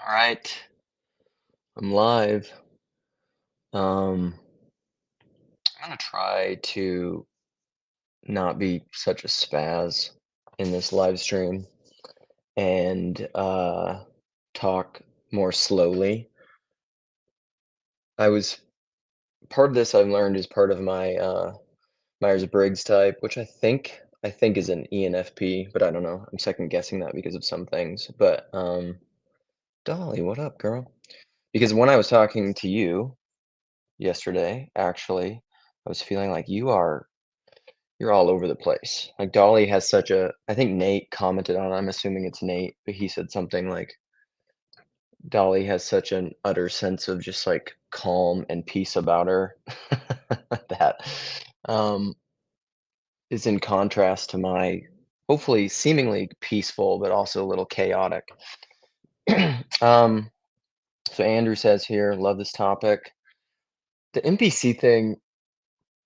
All right, I'm live. Um, I'm gonna try to not be such a spaz in this live stream and talk more slowly. I was part of this I've learned is part of my Myers-Briggs type, which I think is an ENFP, but I don't know. I'm second guessing that because of some things. But Dolly, what up, girl? Because when I was talking to you yesterday, actually, I was feeling like you're all over the place. Like Dolly has such a I think Nate commented on it, I'm assuming it's Nate, but he said something like Dolly has such an utter sense of just like calm and peace about her that um is in contrast to my hopefully seemingly peaceful but also a little chaotic. um so Andrew says here, love this topic. The NPC thing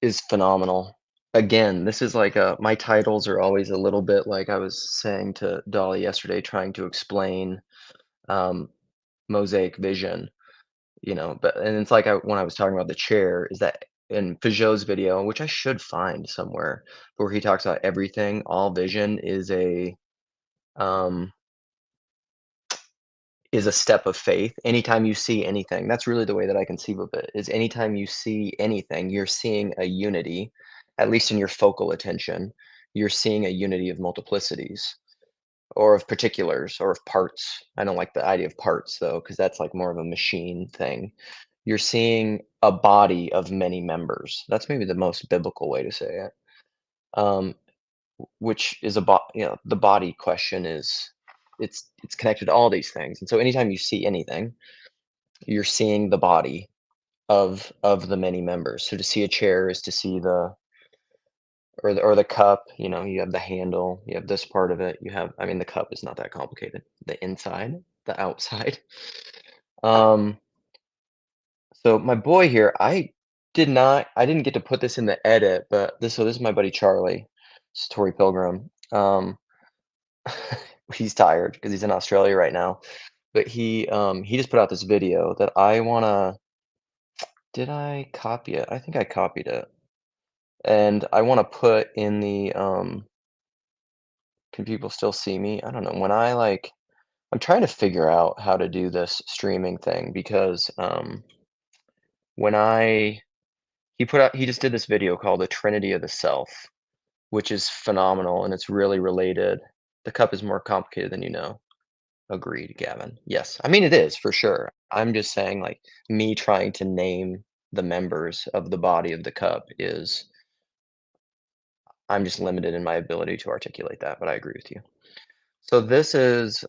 is phenomenal. Again, this is like my titles are always a little bit like I was saying to Dolly yesterday, trying to explain um, mosaic vision, but and it's like when I was talking about the chair, is that in Peugeot's video, which I should find somewhere, where he talks about everything, all vision um, is a step of faith. Anytime you see anything, that's really the way that I conceive of it, is anytime you see anything, you're seeing a unity, at least in your focal attention, you're seeing a unity of multiplicities or of particulars or of parts. I don't like the idea of parts though, because that's like more of a machine thing. You're seeing a body of many members. That's maybe the most biblical way to say it. Um, which is the body question is it's connected to all these things. And so anytime you see anything, you're seeing the body of the many members. So to see a chair is to see the cup, you have the handle, you have this part of it, I mean the cup is not that complicated. The inside, the outside. Um so my boy here, I didn't get to put this in the edit, but this is my buddy Charlie. This is Tory Pilgrim. He's tired because he's in Australia right now. But he just put out this video that I wanna did I copy it? I think I copied it. And I wanna put in the can people still see me? I don't know. I'm trying to figure out how to do this streaming thing because when I he just did this video called The Trinity of the Self, which is phenomenal and it's really related. The cup is more complicated than you know. Agreed, Gavin. Yes. I mean, it is for sure. I'm just saying, like, me trying to name the members of the body of the cup is, I'm just limited in my ability to articulate that, but I agree with you. So this is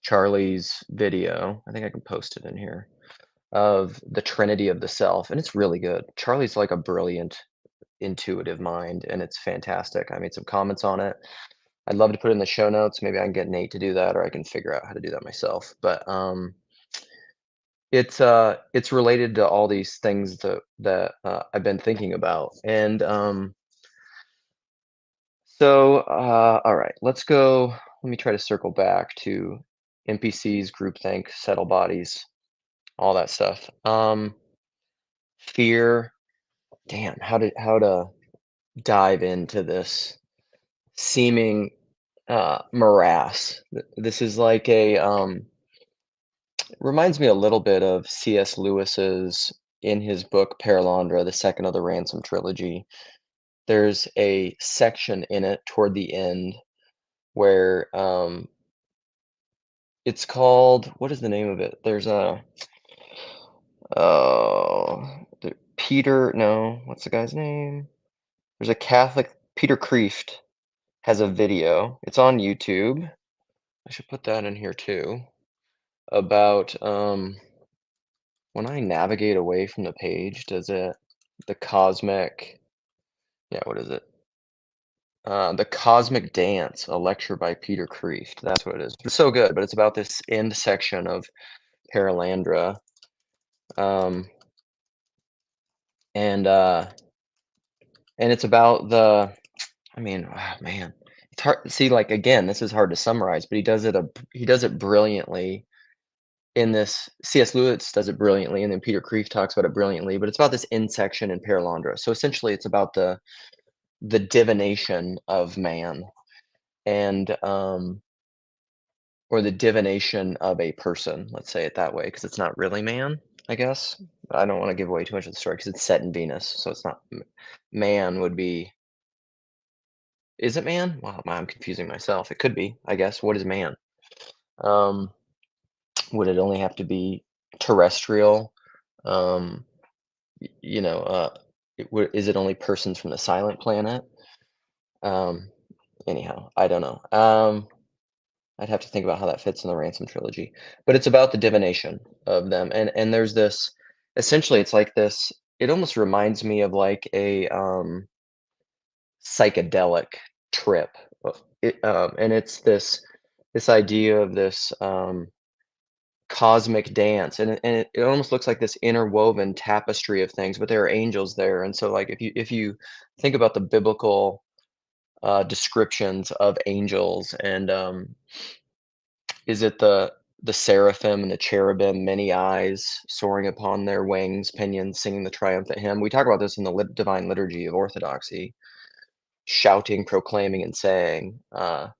Charlie's video. I think I can post it in here of the Trinity of the Self, and it's really good. Charlie's like a brilliant, intuitive mind, and it's fantastic. I made some comments on it. I'd love to put it in the show notes. Maybe I can get Nate to do that, or I can figure out how to do that myself. But it's related to all these things that I've been thinking about. And all right, let me try to circle back to NPCs, groupthink, settle bodies, all that stuff. Fear, damn, how to dive into this seeming morass. This is like reminds me a little bit of C.S. Lewis's in his book Paralandra, the second of the Ransom trilogy. There's a section in it toward the end where it's called, what is the name of it? There's a Peter, no, what's the guy's name? There's a Catholic, Peter Kreeft has a video. It's on YouTube. I should put that in here too. About when I navigate away from the page, the cosmic, yeah, what is it? The Cosmic Dance, a lecture by Peter Kreeft. That's what it is. It's so good, but it's about this end section of Paralandra. Um, and uh, and it's about I mean, man, It's hard see, like, again, this is hard to summarize, but he does it brilliantly in this. C.S. Lewis does it brilliantly, and then Peter Kreeft talks about it brilliantly, but it's about this insection and paralandra. So, essentially, it's about the divination of man and, or the divination of a person, let's say it that way, because it's not really man, I guess. I don't wanna give away too much of the story because it's set in Venus, so it's not man would be. Is it man? Wow, I'm confusing myself. It could be, I guess. What is man? Um, would it only have to be terrestrial? Um, you know, is it only persons from the silent planet? Um, anyhow, I don't know. I'd have to think about how that fits in the Ransom trilogy, but it's about the divination of them, and there's this. Essentially, it's like this. It almost reminds me of like a psychedelic trip. And it's this idea of this cosmic dance, and it almost looks like this interwoven tapestry of things, but there are angels there, and so like if you think about the biblical descriptions of angels, and is it the seraphim and the cherubim, many eyes, soaring upon their wings, pinions, singing the triumphant hymn? We talk about this in the divine liturgy of Orthodoxy, shouting, proclaiming, and saying. And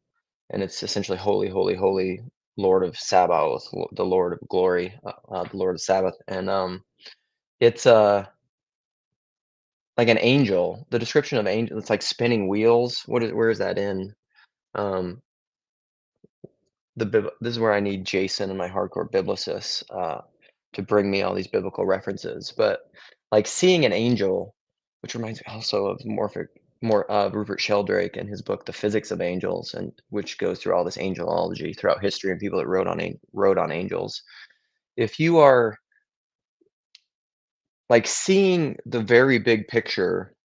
it's essentially holy, holy, holy, Lord of Sabaoth, the Lord of glory, the Lord of Sabbath, and it's like an angel. The description of angel, it's like spinning wheels. Where is that in? Um, this is where I need Jason and my hardcore biblicists to bring me all these biblical references. But like seeing an angel, which reminds me also of Rupert Sheldrake and his book The Physics of Angels, and which goes through all this angelology throughout history and people that wrote on angels. If you are like seeing the very big picture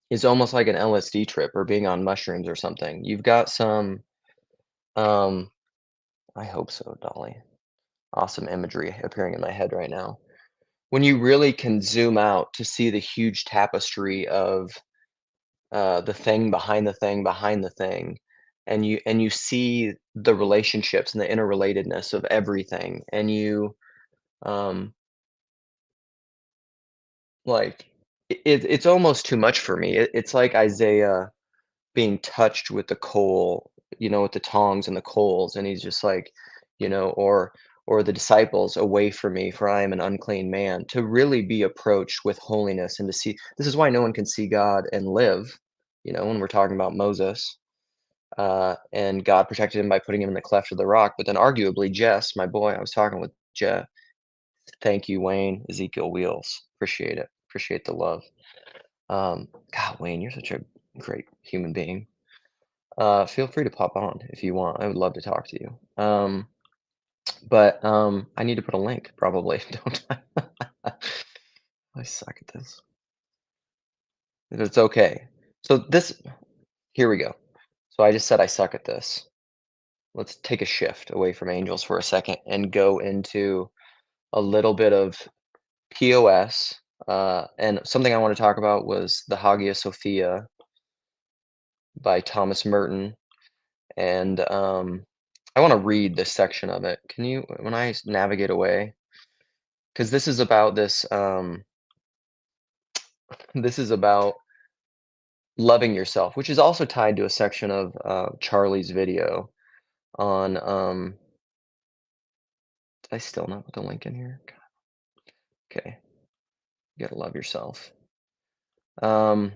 is almost like an LSD trip or being on mushrooms or something. You've got some um I hope so, Dolly. Awesome imagery appearing in my head right now. When you really can zoom out to see the huge tapestry of the thing behind the thing behind the thing, and you see the relationships and the interrelatedness of everything, and you um like it's almost too much for me. It's like Isaiah being touched with the coal, with the tongs and the coals, and he's just like, or the disciples, away from me, for I am an unclean man, to really be approached with holiness and to see. This is why no one can see God and live, when we're talking about Moses, and God protected him by putting him in the cleft of the rock. But then arguably Jess, my boy, I was talking with Jeff. Thank you, Wayne. Ezekiel Wheels. Appreciate it. Appreciate the love. God, Wayne, you're such a great human being. Feel free to pop on if you want. I would love to talk to you. But I need to put a link probably, don't I? I suck at this. It's okay. So here we go. So I just said I suck at this. Let's take a shift away from angels for a second and go into a little bit of POS. And something I want to talk about was the Hagia Sophia by Thomas Merton. And I want to read this section of it. Can you, when I navigate away, because this is about this, this is about loving yourself, which is also tied to a section of Charlie's video on. Did I still not put the link in here? God, okay, you gotta love yourself. Um,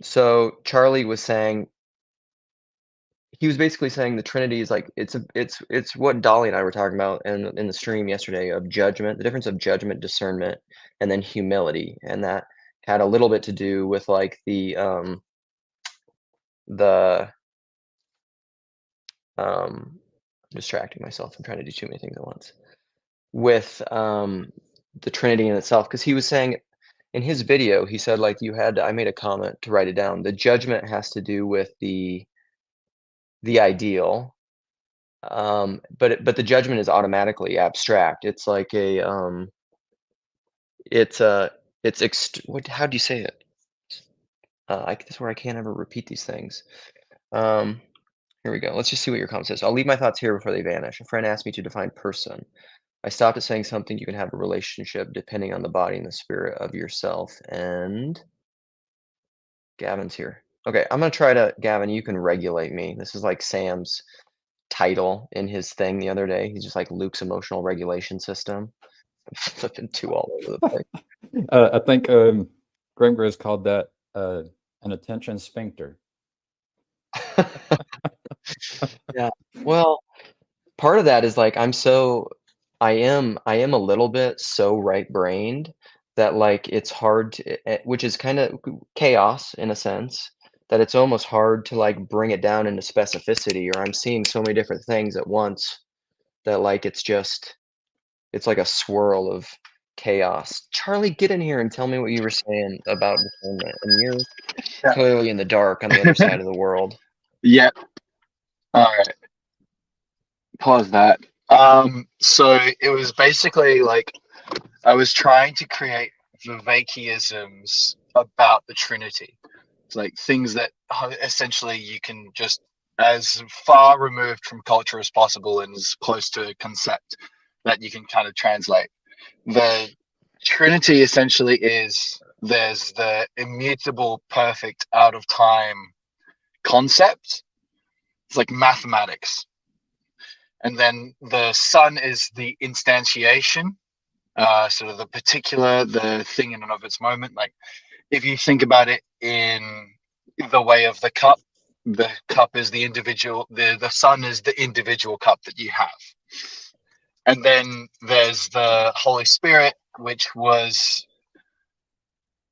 so Charlie was saying, he was basically saying the Trinity is like it's what Dolly and I were talking about in the stream yesterday of judgment, the difference of judgment, discernment, and then humility, and that had a little bit to do with like the distracting myself. I'm trying to do too many things at once with the Trinity in itself, because he was saying in his video, he said like I made a comment to write it down. The judgment has to do with the ideal. But the judgment is automatically abstract. It's like it's a, it's how do you say it? This is where I can't ever repeat these things. Um, Here we go. Let's just see what your comment says. I'll leave my thoughts here before they vanish. A friend asked me to define person. I stopped at saying something you can have a relationship depending on the body and the spirit of yourself. And Gavin's here. Okay, I'm gonna try to, Gavin, you can regulate me. This is like Sam's title in his thing the other day. He's just like Luke's emotional regulation system. I'm flipping two all over the place. I think Grimgris called that an attention sphincter. Yeah. Well, part of that is like I am a little bit so right-brained that like it's hard to which is kind of chaos in a sense, that it's almost hard to like bring it down into specificity, or I'm seeing so many different things at once that like it's like a swirl of chaos. Charlie, get in here and tell me what you were saying about discernment. And you're Yeah. clearly in the dark on the other side of the world. Yep. All right. Pause that. So it was basically like I was trying to create Vivekisms about the Trinity. It's like things that essentially you can just as far removed from culture as possible and as close to a concept that you can kind of translate. The Trinity essentially is there's the immutable, perfect, out of time concept. It's like mathematics. And then the Son is the instantiation, sort of the thing in and of its moment. Like if you think about it in the way of the cup is the individual, the Son is the individual cup that you have. And then there's the Holy Spirit, which was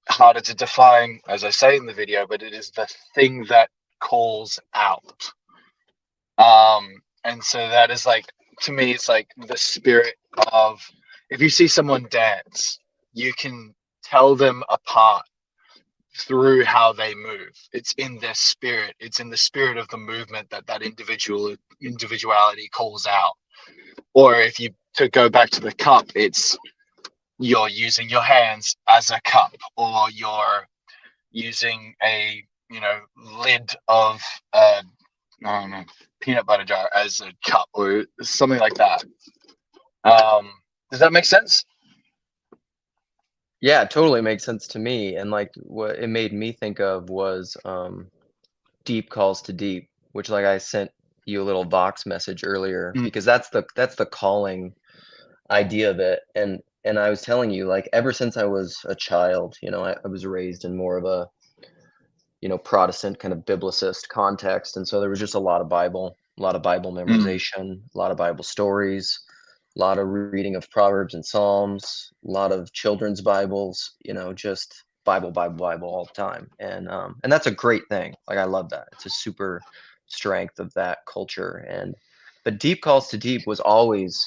harder to define, as I say in the video, but it is the thing that calls out. And so that is like, to me, it's like the spirit of, if you see someone dance, you can tell them apart through how they move. It's in their spirit. It's in the spirit of the movement that individuality calls out. Or if you to go back to the cup, it's you're using your hands as a cup, or you're using a lid of I don't know, peanut butter jar as a cup or something like that. Does that make sense? Yeah, it totally makes sense to me. And like what it made me think of was deep calls to deep, which like I sent you a little Vox message earlier because that's the calling idea of it. And I was telling you, like ever since I was a child, I was raised in more of a Protestant kind of biblicist context. And so there was just a lot of Bible memorization, a lot of Bible stories, a lot of reading of Proverbs and Psalms, a lot of children's Bibles, just Bible all the time. And that's a great thing. Like I love that. It's a super strength of that culture. But deep calls to deep was always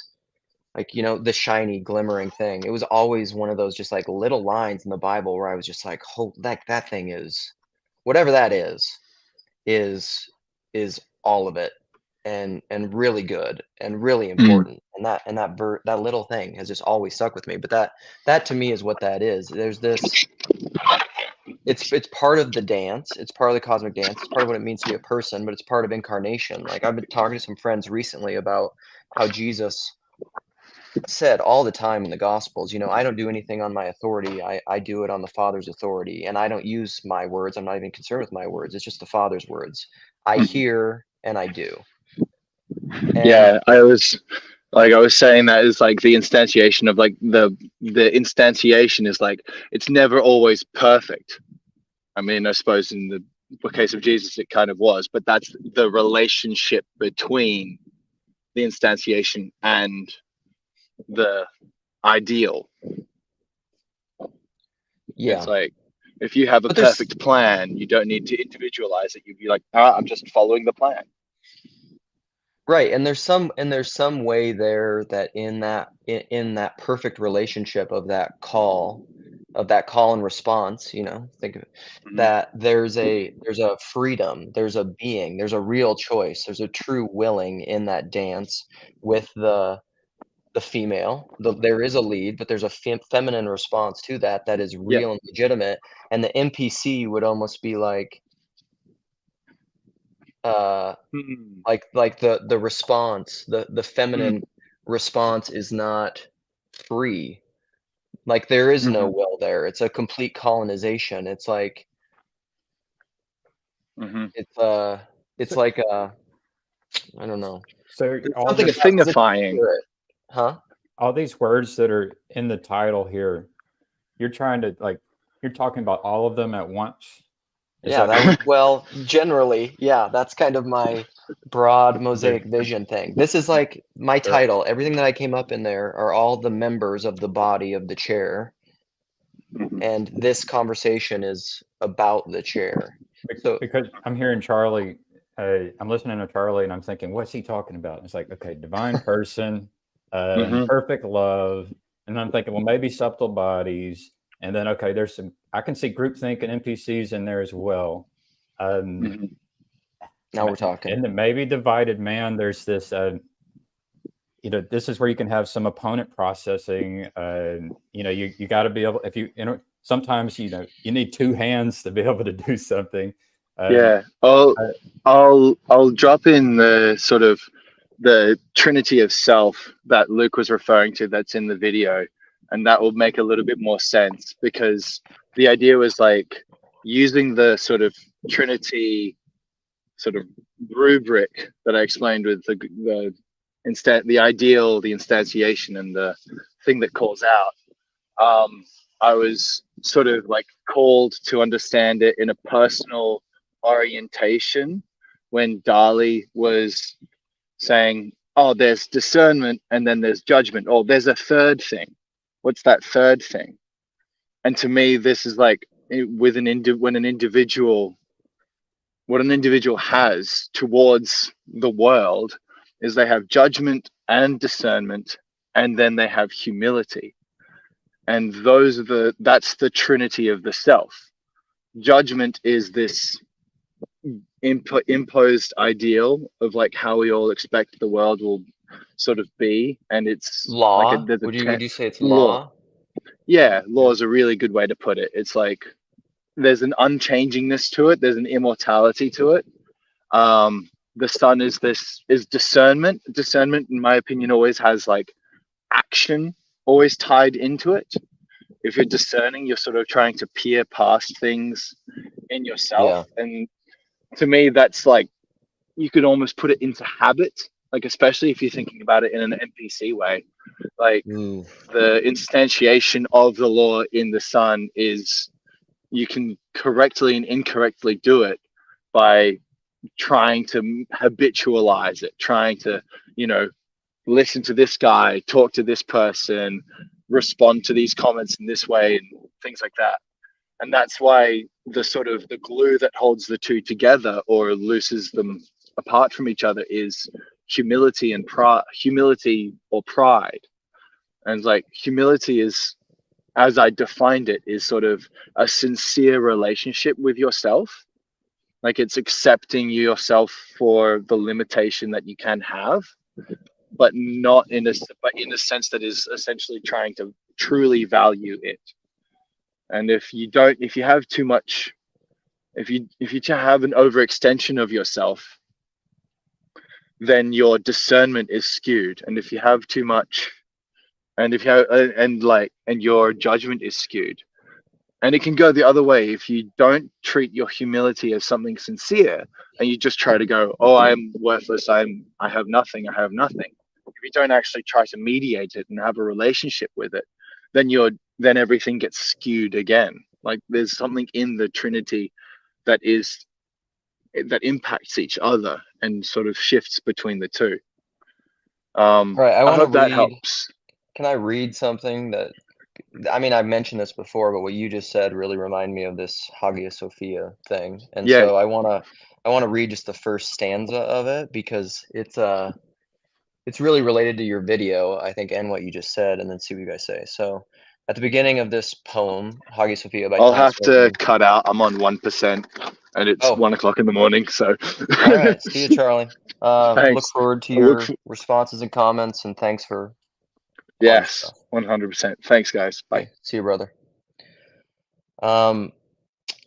like, the shiny glimmering thing. It was always one of those just like little lines in the Bible where I was just like, oh, that thing is whatever that is all of it and really good and really important. And that little thing has just always stuck with me. But that to me is what that is. There's this it's part of the dance, it's part of the cosmic dance, it's part of what it means to be a person, but it's part of incarnation. Like I've been talking to some friends recently about how Jesus said all the time in the Gospels, I don't do anything on my authority. I do it on the Father's authority. And I don't use my words. I'm not even concerned with my words. It's just the Father's words. I hear and I do. Yeah, I was saying that is like the instantiation of like the instantiation is like it's never always perfect. I mean, I suppose in the case of Jesus it kind of was, but that's the relationship between the instantiation and the ideal. Yeah. It's like if you have a perfect plan, you don't need to individualize it. You'd be like, I'm just following the plan. Right. And there's some way there that in that perfect relationship of that call and response, think of it, that there's a freedom, there's a being, there's a real choice, there's a true willing in that dance with the the female. There is a lead, but there's a feminine response to that is real and legitimate. And the NPC would almost be like the response, the feminine response is not free. Like there is no will there. It's a complete colonization. It's like it's like I don't know. So all Something this, signifying, huh? all these words that are in the title here, you're trying to you're talking about all of them at once. Well, generally, yeah, that's kind of my broad mosaic vision thing. This is like my title. Everything that I came up in there are all the members of the body of the chair. And this conversation is about the chair. So because I'm hearing Charlie, I'm listening to Charlie and I'm thinking, what's he talking about? And it's like, okay, divine person, perfect love. And I'm thinking, well, maybe subtle bodies. And then, okay, there's some, I can see groupthink and NPCs in there as well. now we're talking. And then maybe divided man, there's this, this is where you can have some opponent processing. You got to be able, if you, sometimes, you need two hands to be able to do something. I'll drop in the sort of the Trinity of self that Luke was referring to that's in the video. And that will make a little bit more sense, because the idea was like using the sort of Trinity sort of rubric that I explained with the ideal, the instantiation, and the thing that calls out. I was sort of like called to understand it in a personal orientation when Dali was saying, oh, there's discernment and then there's judgment. Oh, there's a third thing. What's that third thing? And to me, this is like with what an individual has towards the world is they have judgment and discernment, and then they have humility. And that's the Trinity of the self. Judgment is this imposed ideal of like how we all expect the world will sort of be, and it's law. Like would you say it's law? Yeah, law is a really good way to put it. It's like there's an unchangingness to it. There's an immortality to it. The sun is discernment. Discernment, in my opinion, always has like action always tied into it. If you're discerning, you're sort of trying to peer past things in yourself. Yeah. And to me, that's like, you could almost put it into habit, like especially if you're thinking about it in an NPC way. Like the instantiation of the law in the sun is, you can correctly and incorrectly do it by trying to habitualize it, trying to, listen to this guy, talk to this person, respond to these comments in this way, and things like that. And that's why the sort of the glue that holds the two together or looses them apart from each other is humility and humility or pride. And like humility is, as I defined it, is sort of a sincere relationship with yourself. Like it's accepting yourself for the limitation that you can have, but not in a sense that is essentially trying to truly value it. And if you have too much, if you have an overextension of yourself, then your discernment is skewed. And if you have too much, and if you have, and your judgment is skewed. And it can go the other way. If you don't treat your humility as something sincere, and you just try to go, oh, I'm worthless, I have nothing. If you don't actually try to mediate it and have a relationship with it, then everything gets skewed again. Like there's something in the Trinity that impacts each other and sort of shifts between the two. Right. I hope that helps. Can I read something that, I mean, I've mentioned this before, but what you just said really reminded me of this Hagia Sophia thing. And so I want to read just the first stanza of it, because it's really related to your video, I think, and what you just said, and then see what you guys say. So at the beginning of this poem, Hagia Sophia by I'll have to cut out. I'm on 1% and it's 1 o'clock in the morning. So all right. See you, Charlie. Look forward to your responses and comments, and thanks for Yes, 100%. Thanks, guys. Bye. Okay, see you, brother.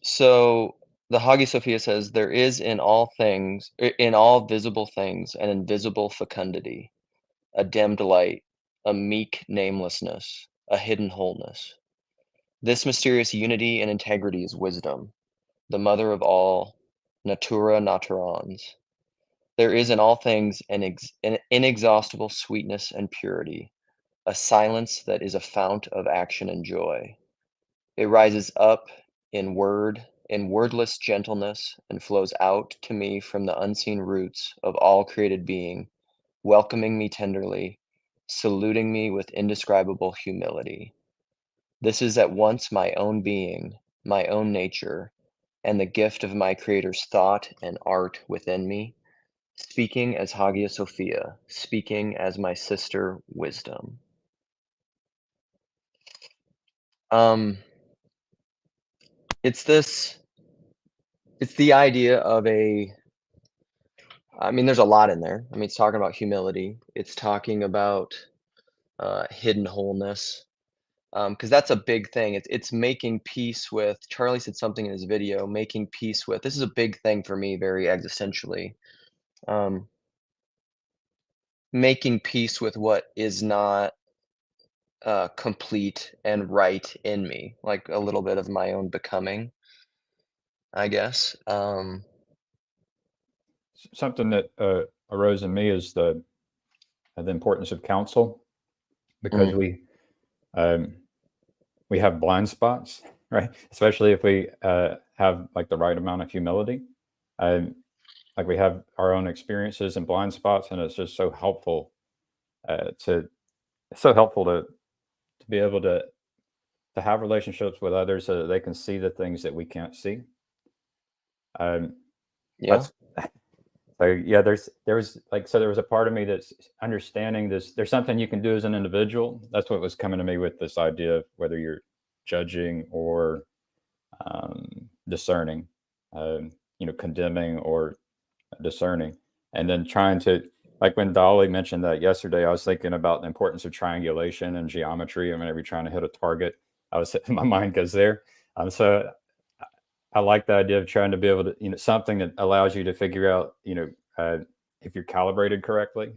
So the Hagia Sophia says, there is in all things, in all visible things, an invisible fecundity, a dimmed light, a meek namelessness, a hidden wholeness. This mysterious unity and integrity is wisdom, the mother of all natura naturans. There is in all things an inexhaustible sweetness and purity, a silence that is a fount of action and joy. It rises up in wordless gentleness, and flows out to me from the unseen roots of all created being, welcoming me tenderly, saluting me with indescribable humility. This is at once my own being, my own nature, and the gift of my Creator's thought and art within me, speaking as Hagia Sophia, speaking as my sister wisdom. It's the idea of there's a lot in there. It's talking about humility. It's talking about hidden wholeness. Because that's a big thing. It's making peace with. Charlie said something in his video. Making peace with. This is a big thing for me, very existentially. Making peace with what is not complete and right in me, like a little bit of my own becoming, I guess. Something that arose in me is the importance of counsel, because um, we have blind spots, right? Especially if we have like the right amount of humility. Like we have our own experiences and blind spots, and it's just so helpful to be able to have relationships with others so that they can see the things that we can't see. Yeah. That's so yeah. There was a part of me that's understanding this. There's something you can do as an individual. That's what was coming to me with this idea of whether you're judging or discerning, condemning or discerning, and then trying to, like when Dolly mentioned that yesterday, I was thinking about the importance of triangulation and geometry. Whenever you're trying to hit a target, my mind goes there. So I like the idea of trying to be able to, something that allows you to figure out, if you're calibrated correctly,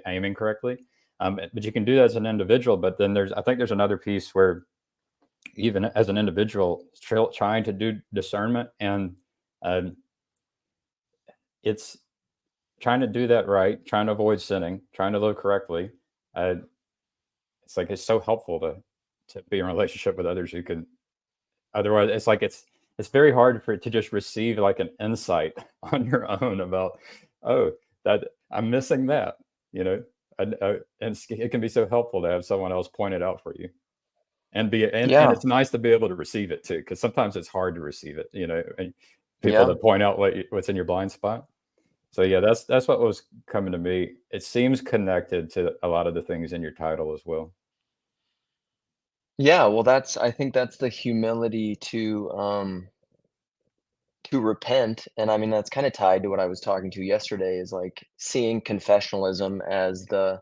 aiming correctly. But you can do that as an individual. But then I think there's another piece where even as an individual, trying to do discernment, and it's trying to do that right, trying to avoid sinning, trying to live correctly. It's so helpful to be in a relationship with others who can. Otherwise, it's very hard to just receive like an insight on your own about, oh, that I'm missing that, and it can be so helpful to have someone else point it out for you, and it's nice to be able to receive it too, because sometimes it's hard to receive it, and people to point out what's in your blind spot. So yeah, that's what was coming to me. It seems connected to a lot of the things in your title as well. Yeah, well, I think that's the humility to repent, and that's kind of tied to what I was talking to yesterday, is like seeing confessionalism as the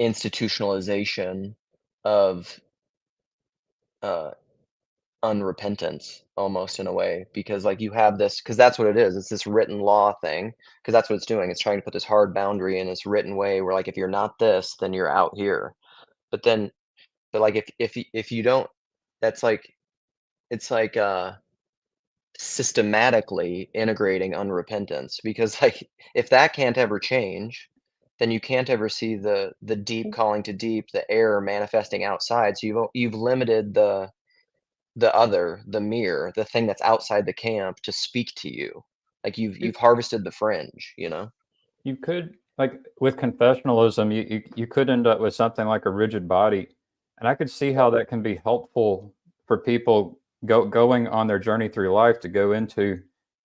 institutionalization of unrepentance, almost, in a way, because like you have this, because that's what it is. It's this written law thing, because that's what it's doing. It's trying to put this hard boundary in this written way where, like, if you're not this, then you're out here. But like if you don't, that's like, it's like systematically integrating unrepentance, because like if that can't ever change, then you can't ever see the deep calling to deep, the error manifesting outside. So you've limited the mirror, the thing that's outside the camp, to speak to you. Like you've harvested the fringe, You could, like with confessionalism, you could end up with something like a rigid body, and I could see how that can be helpful for people going on their journey through life to go into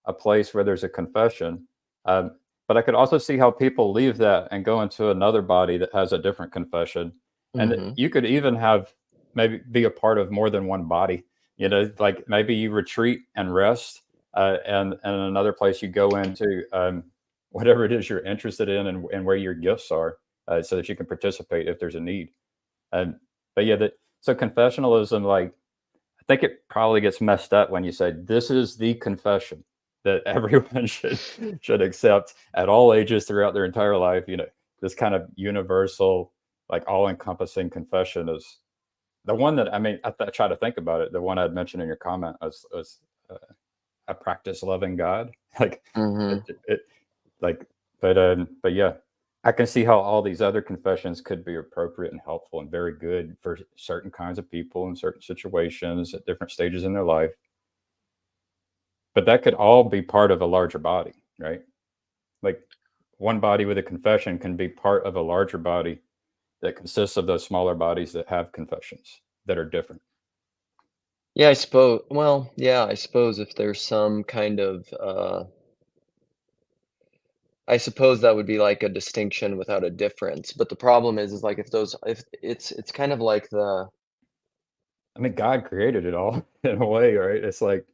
a place where there's a confession. But I could also see how people leave that and go into another body that has a different confession, and you could even have maybe be a part of more than one body. Like maybe you retreat and rest, and another place you go into. Whatever it is you're interested in, and where your gifts are, so that you can participate if there's a need. But yeah, so confessionalism, like, I think it probably gets messed up when you say this is the confession that everyone should accept at all ages throughout their entire life. This kind of universal, like, all-encompassing confession is the one that, I mean, I try to think about it. The one I'd mentioned in your comment was I practice loving God. Like, it like, but yeah, I can see how all these other confessions could be appropriate and helpful and very good for certain kinds of people in certain situations at different stages in their life. But that could all be part of a larger body, right? Like, one body with a confession can be part of a larger body that consists of those smaller bodies that have confessions that are different. Yeah, I suppose. Well, yeah, I suppose if there's some kind of, I suppose that would be like a distinction without a difference. But the problem is like if it's kind of like I mean, God created it all in a way, right? It's like,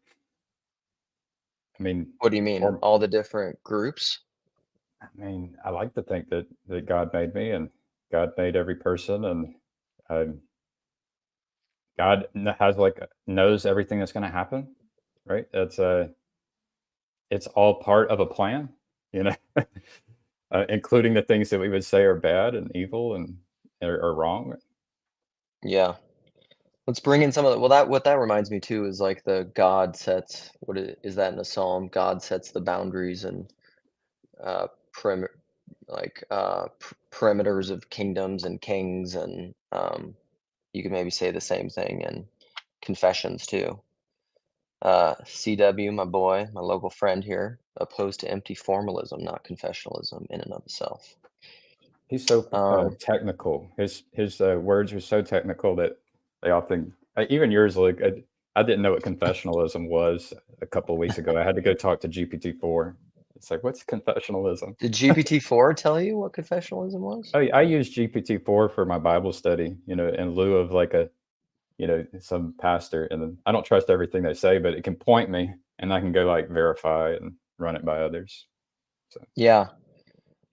I mean, what do you mean? or All the different groups? I mean, I like to think that God made me and God made every person, and um, God has, like, knows everything that's going to happen, right? It's all part of a plan, you know, including the things that we would say are bad and evil and are wrong. Yeah. Let's bring in some of the well, that what that reminds me too is like the God sets is that in a psalm? God sets the boundaries and uh prim like perimeters of kingdoms and kings and you could maybe say the same thing in Confessions too. CW, my boy, my local friend here, opposed to empty formalism, not confessionalism in and of itself. He's so Um, technical. His words are so technical that they often, even yours, like, I didn't know what confessionalism was a couple of weeks ago. I had to go talk to GPT-4. It's like, what's confessionalism? did GPT-4 tell you what confessionalism was? I use GPT-4 for my Bible study, in lieu of, like, some pastor. And then I don't trust everything they say, but it can point me and I can go, like, verify and run it by others. So Yeah.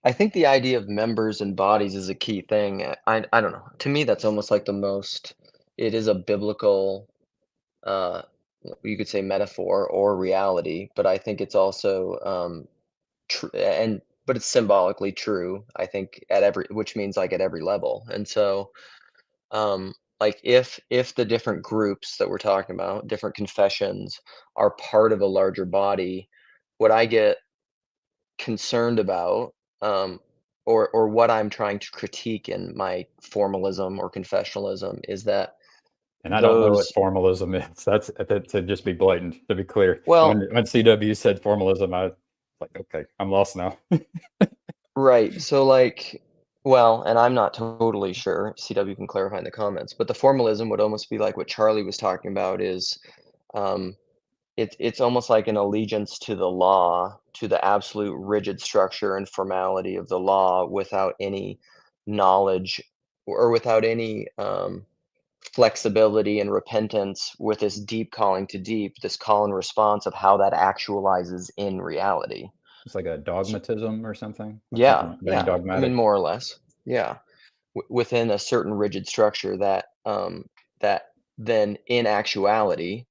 I think the idea of members and bodies is a key thing. I don't know. To me, that's almost like the most. It is a biblical, uh, you could say metaphor or reality, but I think it's also true, and but it's symbolically true. I think at every, which means like at every level. And so, like if the different groups that we're talking about, different confessions, are part of a larger body, what I get concerned about, um, or what I'm trying to critique in my formalism or confessionalism is that And I don't know what those formalism is. That's to just be blatant, to be clear. well, When CW said formalism, I was like, okay, I'm lost now. right. So like, well, and I'm not totally sure. CW can clarify in the comments, but the formalism would almost be like what Charlie was talking about is um, it's almost like an allegiance to the law, to the absolute rigid structure and formality of the law without any knowledge or without any flexibility and repentance with this deep calling to deep, this call and response of how that actualizes in reality. It's like a So, dogmatism or something, like yeah, something very yeah. I mean, dogmatic. more or less. Yeah. Within a certain rigid structure that then in actuality,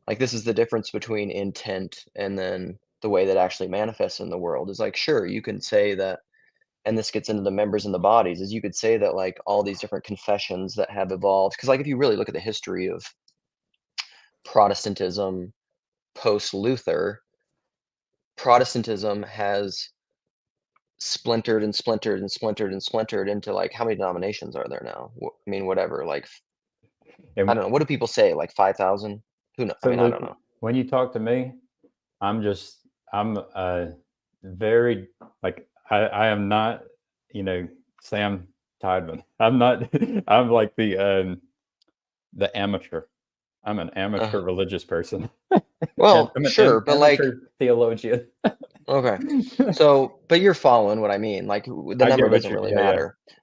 like this is the difference between intent and then the way that actually manifests in the world is like, sure, you can say that, and this gets into the members and the bodies, is you could say that like all these different confessions that have evolved, because like if you really look at the history of Protestantism post Luther, Protestantism has splintered and splintered and splintered and splintered into like how many denominations are there now? I mean, whatever, like I And don't know. What do people say? Like 5,000? Who know? I so, mean, I Luke, don't know. when you talk to me, I'm very, like, I am not, Sam Tideman. I'm not, I'm like the amateur. I'm an Uh, amateur religious person. And well, I'm an sure, but like, amateur theologian. okay. So, but you're following what I mean. Like the I number get what doesn't you're, really yeah, yeah, matter. yeah.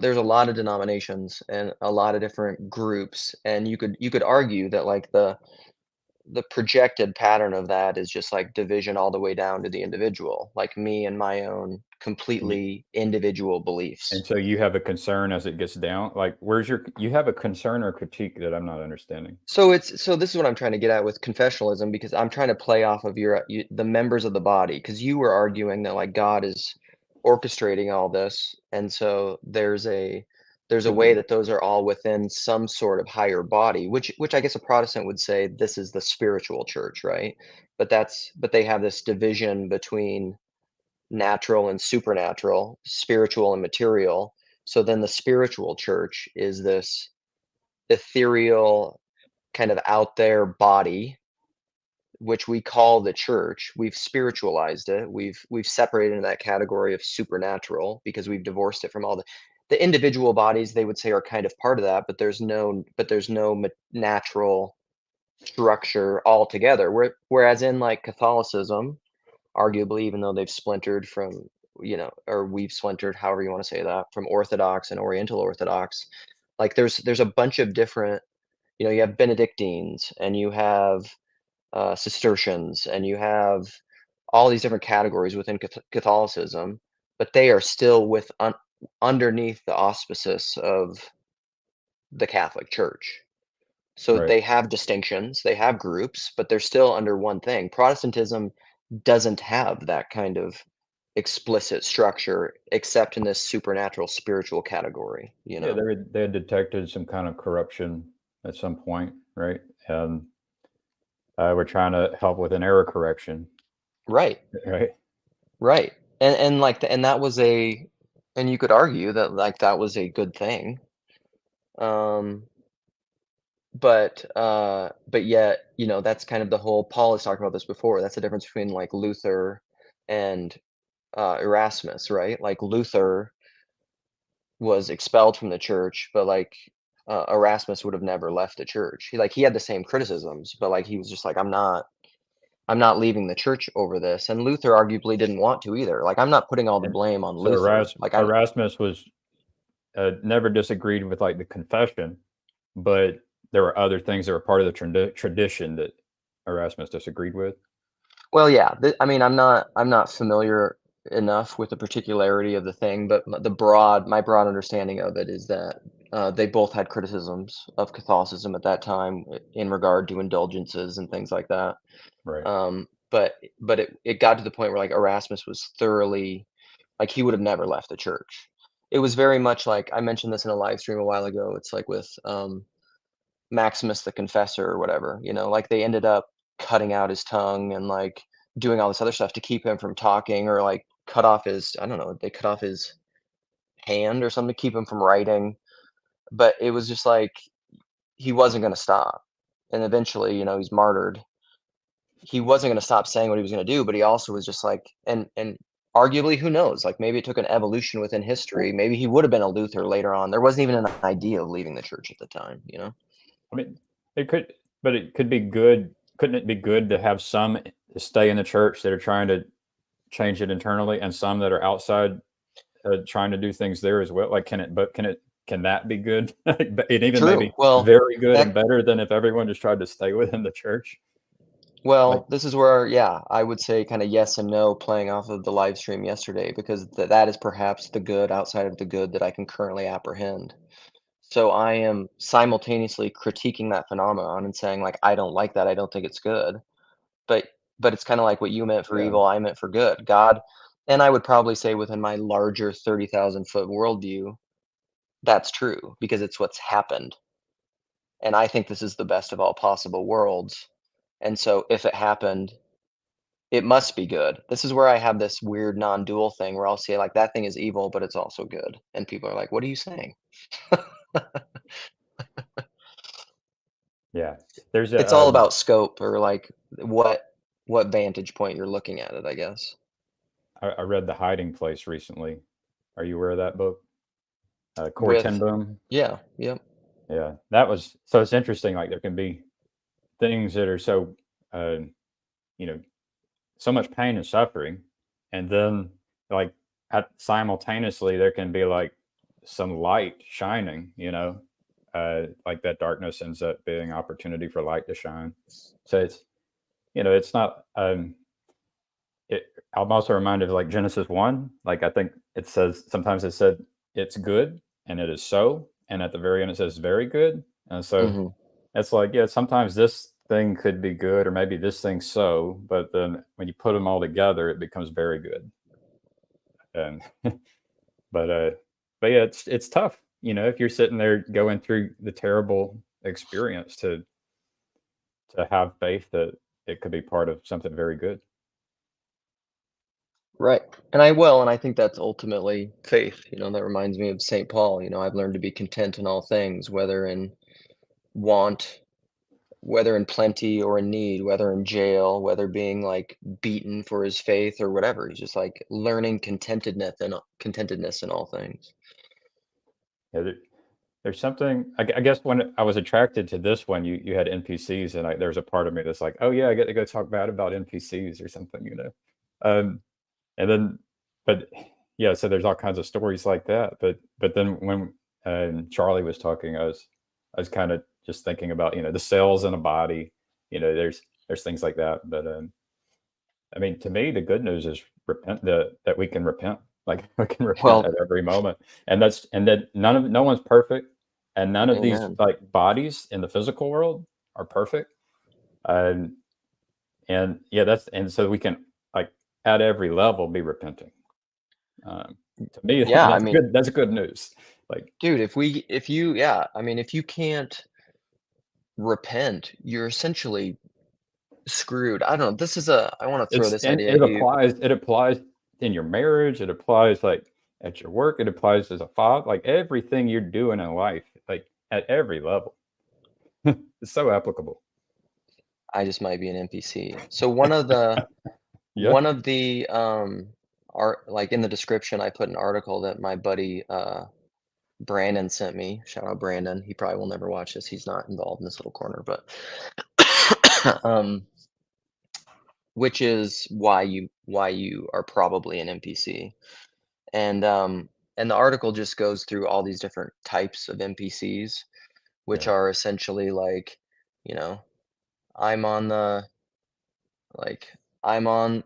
There's a lot of denominations and a lot of different groups, and you could argue that like the projected pattern of that is just like division all the way down to the individual, like me and my own completely individual beliefs. And so you have a concern as it gets down, like you have a concern or critique that I'm not understanding. So this is what I'm trying to get at with confessionalism, because I'm trying to play off of the members of the body, because you were arguing that like God is orchestrating all this, and so there's a way that those are all within some sort of higher body, which I guess a Protestant would say this is the spiritual church, right? But they have this division between natural and supernatural, spiritual and material. So then the spiritual church is this ethereal, kind of out there body, which we call the church. We've spiritualized it. We've separated into that category of supernatural because we've divorced it from all the individual bodies. They would say are kind of part of that, but there's no natural structure altogether. Whereas in like Catholicism, arguably, even though they've splintered from, or we've splintered, however you want to say that, from Orthodox and Oriental Orthodox, like there's a bunch of different, you have Benedictines and you have Cistercians and you have all these different categories within Catholicism, but they are still underneath the auspices of the Catholic Church. So Right. they have distinctions, they have groups, but they're still under one thing. Protestantism doesn't have that kind of explicit structure except in this supernatural spiritual category, Yeah, they had detected some kind of corruption at some point, right? And we're trying to help with an error correction, Right. right? Right. And that was and you could argue that like that was a good thing. But yet, that's kind of the whole, Paul has talked about this before. That's the difference between like Luther and Erasmus, right? Like Luther was expelled from the church, but like Erasmus would have never left the church. He had the same criticisms, but like he was just like, I'm not leaving the church over this. And Luther arguably didn't want to either. Like, I'm not putting all the And blame on so Luther. Like Erasmus was never disagreed with like the confession, but there were other things that were part of the tradition that Erasmus disagreed with. well, yeah. I mean, I'm not familiar enough with the particularity of the thing, but my broad understanding of it is that they both had criticisms of Catholicism at that time in regard to indulgences and things like that. Right. But it got to the point where like Erasmus was thoroughly, like he would have never left the church. It was very much like I mentioned this in a live stream a while ago. It's like with Maximus the Confessor or whatever, like they ended up cutting out his tongue and like doing all this other stuff to keep him from talking, or like cut off his, I don't know, they cut off his hand or something to keep him from writing. But it was just like he wasn't going to stop. And eventually, he's martyred. He wasn't going to stop saying what he was going to do, but he also was just like, and arguably, who knows, like maybe it took an evolution within history. Maybe he would have been a Luther later on. There wasn't even an idea of leaving the church at the time. I mean, it could be good. Couldn't it be good to have some stay in the church that are trying to change it internally, and some that are outside trying to do things there as well? Like, can that be good? And even True. maybe Well, very good and better than if everyone just tried to stay within the church. well, this is where, yeah, I would say kind of yes and no, playing off of the live stream yesterday, because that is perhaps the good outside of the good that I can currently apprehend. So I am simultaneously critiquing that phenomenon and saying like, I don't like that. I don't think it's good. But it's kind of like what you meant for Yeah. evil, I meant for good. God, and I would probably say within my larger 30,000-foot worldview, that's true because it's what's happened. And I think this is the best of all possible worlds. And so if it happened, it must be good. This is where I have this weird non-dual thing where I'll say like that thing is evil, but it's also good. And people are like, what are you saying? Yeah. There's It's all about scope, or like what vantage point you're looking at it, I guess. I read The Hiding Place recently. Are you aware of that book? Corey ten With Boom. Yeah, yep. Yeah, that was so. It's interesting. Like there can be things that are so, you know, so much pain and suffering, and then like simultaneously there can be like some light shining. like that darkness ends up being opportunity for light to shine. So it's, it's not, I'm also reminded of like Genesis 1. Like, I think sometimes it said it's good and it is so. And at the very end, it says very good. And so it's like, yeah, sometimes this thing could be good, or maybe this thing's so, but then when you put them all together, it becomes very good. And, but yeah, it's tough, if you're sitting there going through the terrible experience to have faith that it could be part of something very good. Right. And I think that's ultimately faith. That reminds me of St. Paul. I've learned to be content in all things, whether in want, whether in plenty or in need, whether in jail, whether being like beaten for his faith or whatever. He's just like learning contentedness in all things. Yeah, there's something, I guess when I was attracted to this one, you had NPCs, and there's a part of me that's like, oh yeah, I get to go talk bad about NPCs or something, and then, but yeah, so there's all kinds of stories like that. But then when Charlie was talking, I was kind of just thinking about, the cells in a body, there's things like that. But I mean, to me, the good news is that we can repent. Like, we can repent at every moment, and that no one's perfect, and none of these like bodies in the physical world are perfect. And yeah, and so we can, like, at every level be repenting. To me, Yeah, that's good news. Like, dude, if you can't repent, you're essentially screwed. I don't know. I want to throw this idea at you. It applies in your marriage. It applies like at your work. It applies as a father. Like, everything you're doing in life, like at every level, it's so applicable. I just might be an NPC. So one of the art, like in the description, I put an article that my buddy Brandon sent me. Shout out Brandon. He probably will never watch this. He's not involved in this little corner, but which is why you are probably an NPC. And the article just goes through all these different types of NPCs, which are essentially like, I'm on the I'm on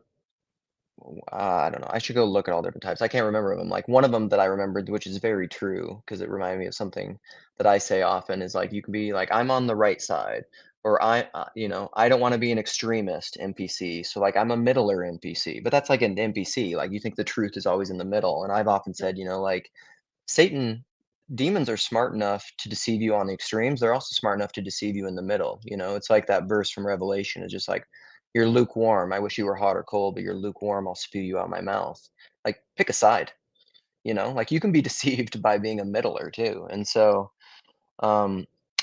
I don't know. I should go look at all different types. I can't remember them. Like, one of them that I remembered, which is very true because it reminded me of something that I say often, is like, you can be like, I'm on the right side, or I don't want to be an extremist NPC. So like, I'm a middler NPC, but that's like an NPC. Like, you think the truth is always in the middle. And I've often said, like, demons are smart enough to deceive you on the extremes. They're also smart enough to deceive you in the middle. It's like that verse from Revelation. It's just like, you're lukewarm. I wish you were hot or cold, but you're lukewarm. I'll spew you out my mouth. Like, pick a side. Like, you can be deceived by being a middler too. And so,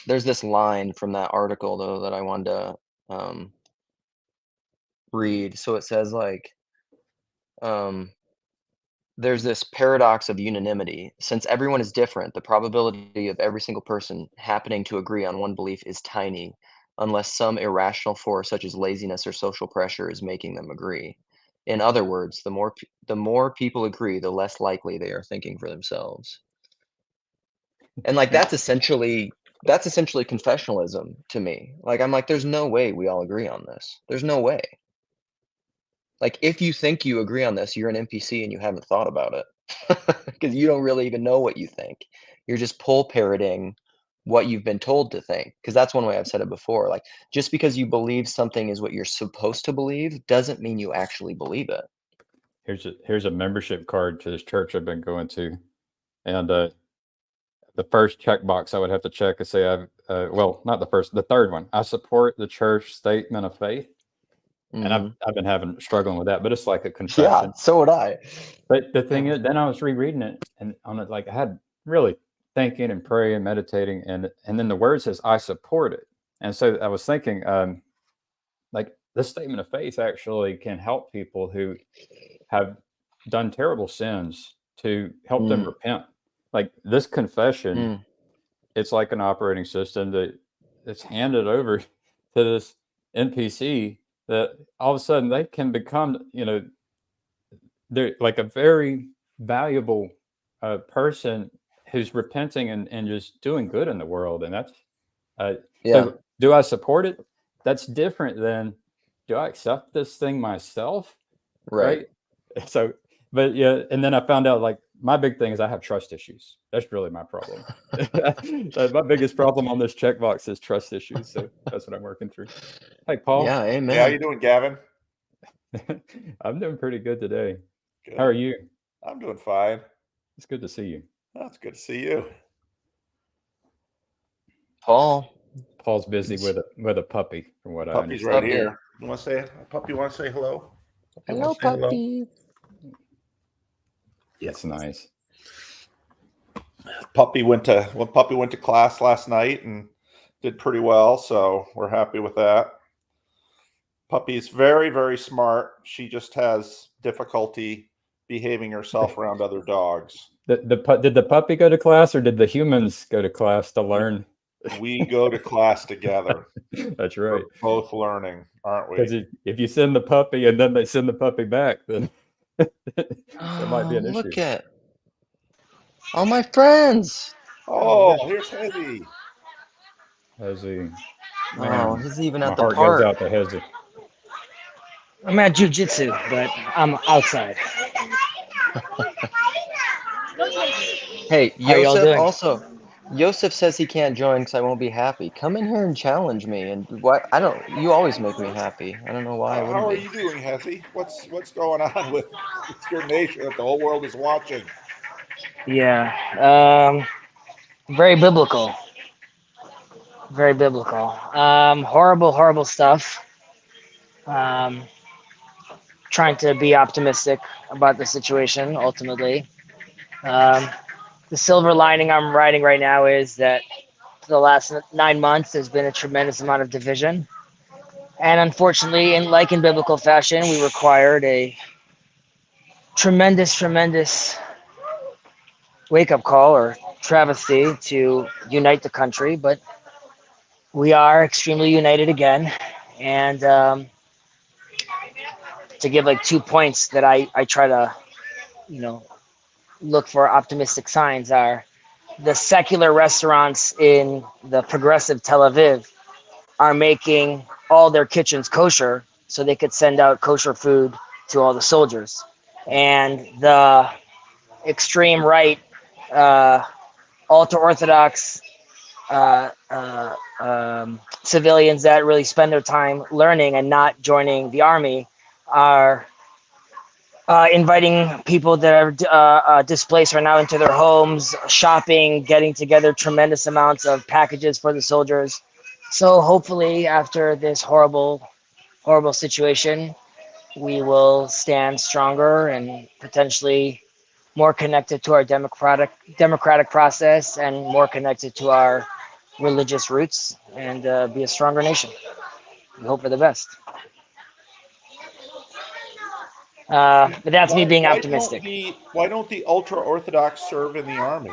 there's this line from that article though that I wanted to read. So it says like, um, there's this paradox of unanimity. Since everyone is different, the probability of every single person happening to agree on one belief is tiny, unless some irrational force such as laziness or social pressure is making them agree. In other words, the more people agree, the less likely they are thinking for themselves. And like, that's essentially confessionalism to me. Like, I'm like, there's no way we all agree on this. There's no way. Like, if you think you agree on this, you're an NPC and you haven't thought about it. Because you don't really even know what you think. You're just pull parroting what you've been told to think. Because that's one way I've said it before. Like, just because you believe something is what you're supposed to believe doesn't mean you actually believe it. Here's a membership card to this church I've been going to, and the first checkbox I would have to check is say not the first, the third one. I support the church statement of faith. And I've been struggling with that, but it's like a confession. Yeah, so would I. But the thing is, then I was rereading it, and on it, like, I had really thinking and praying, meditating, and then the word says, "I support it." And so I was thinking, like, this statement of faith actually can help people who have done terrible sins, to help them repent. Like, this confession, it's like an operating system that's handed over to this NPC, that all of a sudden they can become, they're like a very valuable person who's repenting and just doing good in the world. And that's, Yeah. so do I support it? That's different than, do I accept this thing myself? Right. So, but yeah. And then I found out, like, my big thing is I have trust issues. That's really my problem. My biggest problem on this checkbox is trust issues. So that's what I'm working through. Hey, Paul. Yeah, amen. Yeah, how you doing, Gavin? I'm doing pretty good today. Good. How are you? I'm doing fine. It's good to see you. That's good to see you. Paul's busy with a puppy, from what I Puppy's understand. right here. You want to say, puppy? Want to say hello? Hello, puppy. That's nice. Puppy went to class last night and did pretty well, so we're happy with that. Puppy's very, very smart. She just has difficulty behaving herself around other dogs. Did the puppy go to class, or did the humans go to class to learn? We go to class together. That's right. We're both learning, aren't we? Because if you send the puppy and then they send the puppy back, then there might be an issue. Look at all my friends. Oh, here's Hezzy. Hezzy. Oh, he's even My at the heart park. goes out to Hezzy. I'm at jujitsu, but I'm outside. Hey, How y'all Yosef doing? Yosef says he can't join because I won't be happy. Come in here and challenge me. And what? You always make me happy. I don't know why I How are wouldn't you doing, Hezzy? What's going on with your nation that the whole world is watching? Yeah. Very biblical. Very biblical. Horrible stuff. Trying to be optimistic about the situation, ultimately. The silver lining I'm writing right now is that for the last 9 months, there's been a tremendous amount of division. And unfortunately, in biblical fashion, we required a tremendous wake-up call or travesty to unite the country. But we are extremely united again. And to give like 2 points that I try to, look for optimistic signs are the secular restaurants in the progressive Tel Aviv are making all their kitchens kosher so they could send out kosher food to all the soldiers. And the extreme right, ultra-Orthodox civilians that really spend their time learning and not joining the army are inviting people that are displaced right now into their homes, shopping, getting together tremendous amounts of packages for the soldiers. So hopefully after this horrible situation, we will stand stronger and potentially more connected to our democratic process and more connected to our religious roots and be a stronger nation. We hope for the best. But that's me being optimistic. Why don't the ultra-Orthodox serve in the army?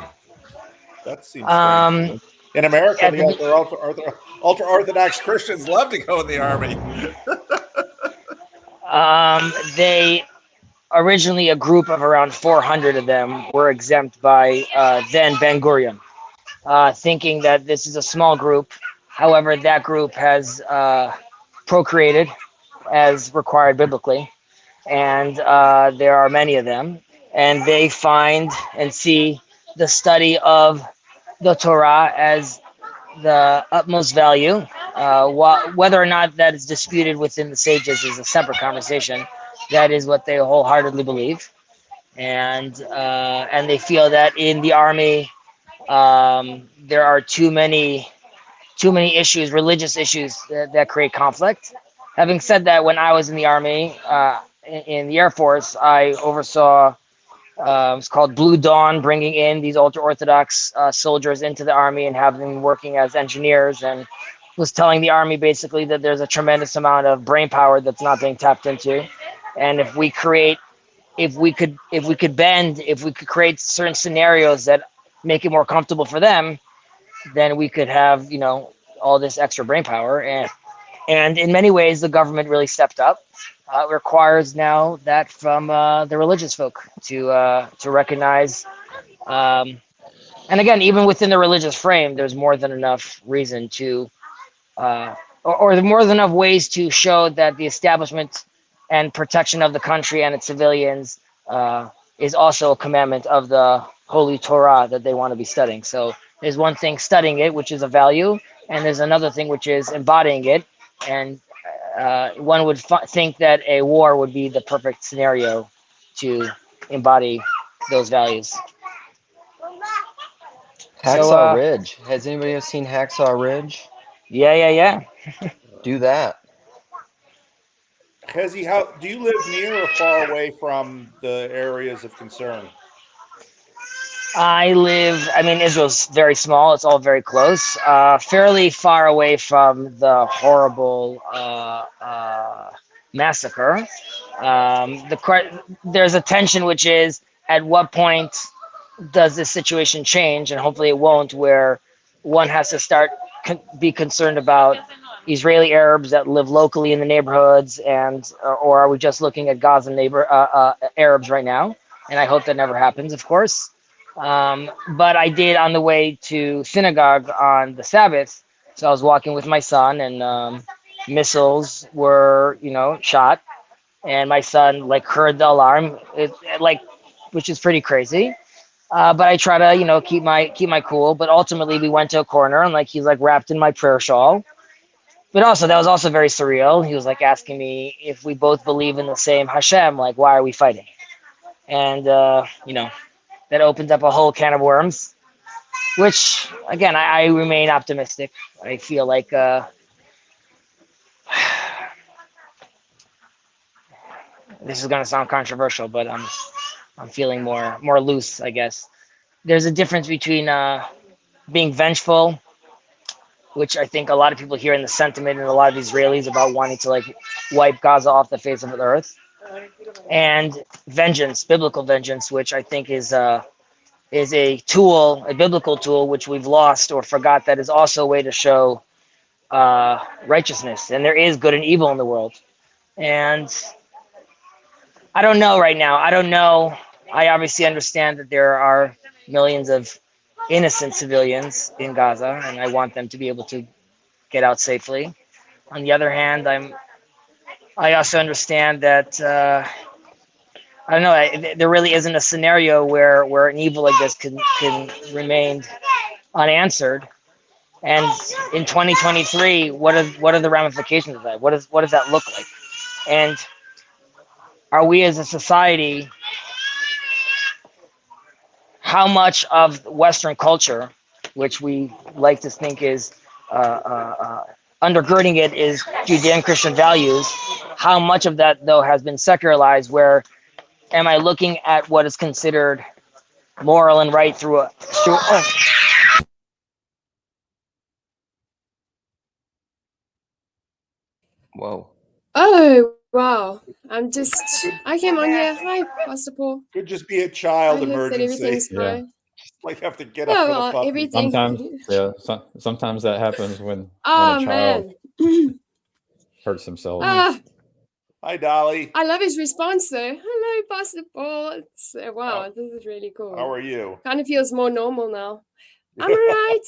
That seems strange. In America, the ultra-Orthodox Christians love to go in the army. They originally, a group of around 400 of them were exempt by then Ben Gurion, thinking that this is a small group. However, that group has procreated as required biblically. And there are many of them, and they find and see the study of the Torah as the utmost value. Whether or not that is disputed within the sages is a separate conversation. That is what they wholeheartedly believe, and they feel that in the army there are too many issues, religious issues that create conflict. Having said that, when I was in the army, in the Air Force, I oversaw it's called Blue Dawn, bringing in these ultra-Orthodox soldiers into the army and having them working as engineers, and was telling the army basically that there's a tremendous amount of brain power that's not being tapped into, and if we could create certain scenarios that make it more comfortable for them, then we could have all this extra brain power. And in many ways, the government really stepped up. It requires now that from the religious folk to recognize And again, even within the religious frame, there's more than enough reason to, or more than enough ways to show that the establishment and protection of the country and its civilians is also a commandment of the Holy Torah that they want to be studying. So there's one thing studying it, which is a value, and there's another thing which is embodying it. And one would think that a war would be the perfect scenario to embody those values. Hacksaw Ridge. Has anybody else seen Hacksaw Ridge? Yeah. Do that. Hezzy, how do you live near or far away from the areas of concern? Israel's very small. It's all very close. Fairly far away from the horrible massacre. There's a tension, which is at what point does this situation change, and hopefully it won't, where one has to start be concerned about Israeli Arabs that live locally in the neighborhoods, and or are we just looking at Gaza Arabs right now? And I hope that never happens, of course. But I did on the way to synagogue on the Sabbath. So I was walking with my son, and missiles were, shot, and my son heard the alarm, which is pretty crazy. But I try to, keep my cool. But ultimately, we went to a corner, and he's wrapped in my prayer shawl. But also, that was also very surreal. He was asking me if we both believe in the same Hashem, why are we fighting? And that opens up a whole can of worms. Which, again, I remain optimistic. I feel like this is gonna sound controversial, but I'm feeling more loose, I guess. There's a difference between being vengeful, which I think a lot of people hear in the sentiment and a lot of Israelis about wanting to wipe Gaza off the face of the earth, and vengeance, biblical vengeance, which I think is a tool, a biblical tool, which we've lost or forgot, that is also a way to show righteousness. And there is good and evil in the world. And I don't know right now. I don't know. I obviously understand that there are millions of innocent civilians in Gaza, and I want them to be able to get out safely. On the other hand, I also understand that I don't know. There really isn't a scenario where an evil like this can remain unanswered. And in 2023, what are the ramifications of that? What does that look like? And are we as a society, how much of Western culture, which we like to think is undergirding it is Judean Christian values, how much of that though has been secularized? Where am I looking at what is considered moral and right through Whoa. Oh, wow. I came on here. Hi, Pastor Paul. Could just be a child I hope that emergency. everything's fine. Have to get Yeah, up for well, the puppy. everything. Sometimes that happens when Oh, a child man. hurts himself. Hi, Dolly. I love his response, though. Hello, Pastor Paul. Wow, this is really cool. How are you? Kind of feels more normal now. I'm all right.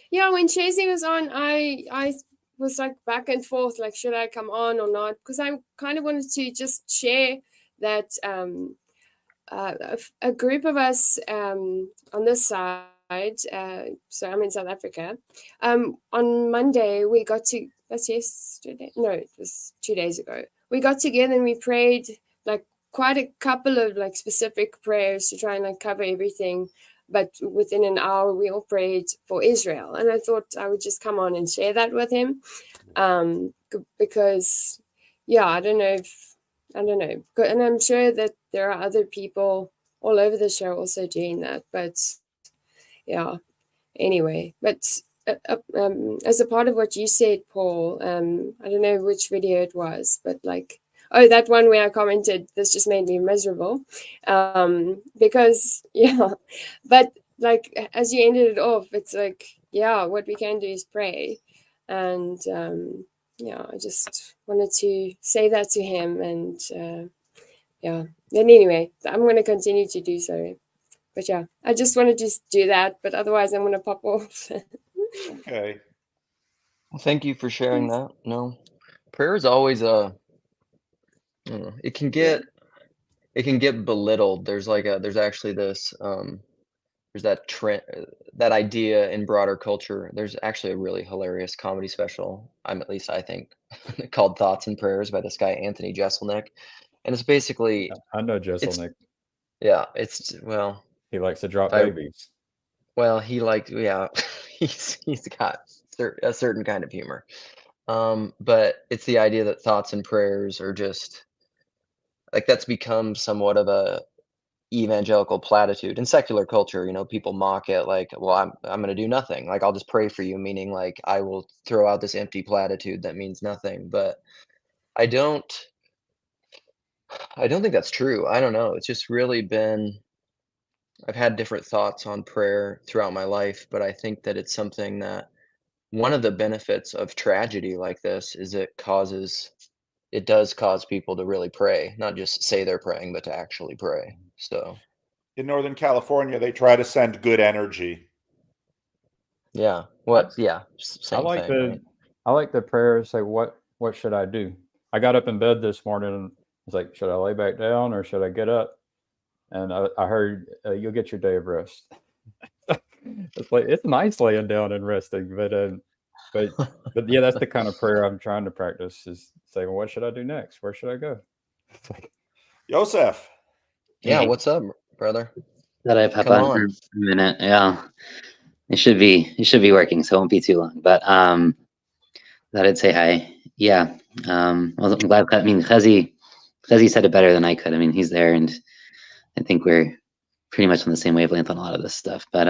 Yeah, when Chasey was on, I was back and forth, should I come on or not? Because I kind of wanted to just share that a group of us on this side, so I'm in South Africa, on Monday we got to, that's yesterday, no, it was 2 days ago, we got together and we prayed quite a couple of specific prayers to try and cover everything. But within an hour, we all prayed for Israel. And I thought I would just come on and share that with him. Because, yeah, I don't know. And I'm sure that there are other people all over the show also doing that. But, yeah, anyway. But as a part of what you said, Paul, I don't know which video it was, but that one where I commented, this just made me miserable. Because, yeah, but as you ended it off, it's what we can do is pray. And, I just wanted to say that to him. And, then anyway, I'm going to continue to do so. But yeah, I just wanted to do that, but otherwise I'm going to pop off. Okay. Well, thank you for sharing that. No, prayer is always I don't know, it can get belittled. There's actually this there's that trend, that idea in broader culture. There's actually a really hilarious comedy special. At least I think, called "Thoughts and Prayers" by this guy Anthony Jeselnik, and it's basically I know it's Jesselnick. yeah, it's well, He likes to drop I babies. well he like yeah, he's got a certain kind of humor. But it's the idea that thoughts and prayers are just like that's become somewhat of a evangelical platitude in secular culture. People mock it like, well, I'm going to do nothing, like I'll just pray for you, meaning like I will throw out this empty platitude that means nothing. But i don't I don't think that's true. I don't know, it's just really been, I've had different thoughts on prayer throughout my life, but I think that it's something that, one of the benefits of tragedy like this is it does cause people to really pray, not just say they're praying, but to actually pray. So In Northern California, they try to send good energy. yeah, I, I same like thing, right? the prayer. Say, what should I do? I got up in bed this morning and was like, should I lay back down or should I get up? And I heard you'll get your day of rest. It's like, it's nice laying down and resting, but yeah, that's the kind of prayer I'm trying to practice, is saying, well, what should I do next? Where should I go? It's like, Joseph. Yeah, Hey, what's up, brother? thought I'd pop Come on for on. a minute. Yeah, it should be working, so it won't be too long. But thought I'd say hi. Yeah. Well, I'm glad. I mean, Chazi said it better than I could. I mean, he's there, and I think we're pretty much on the same wavelength on a lot of this stuff. But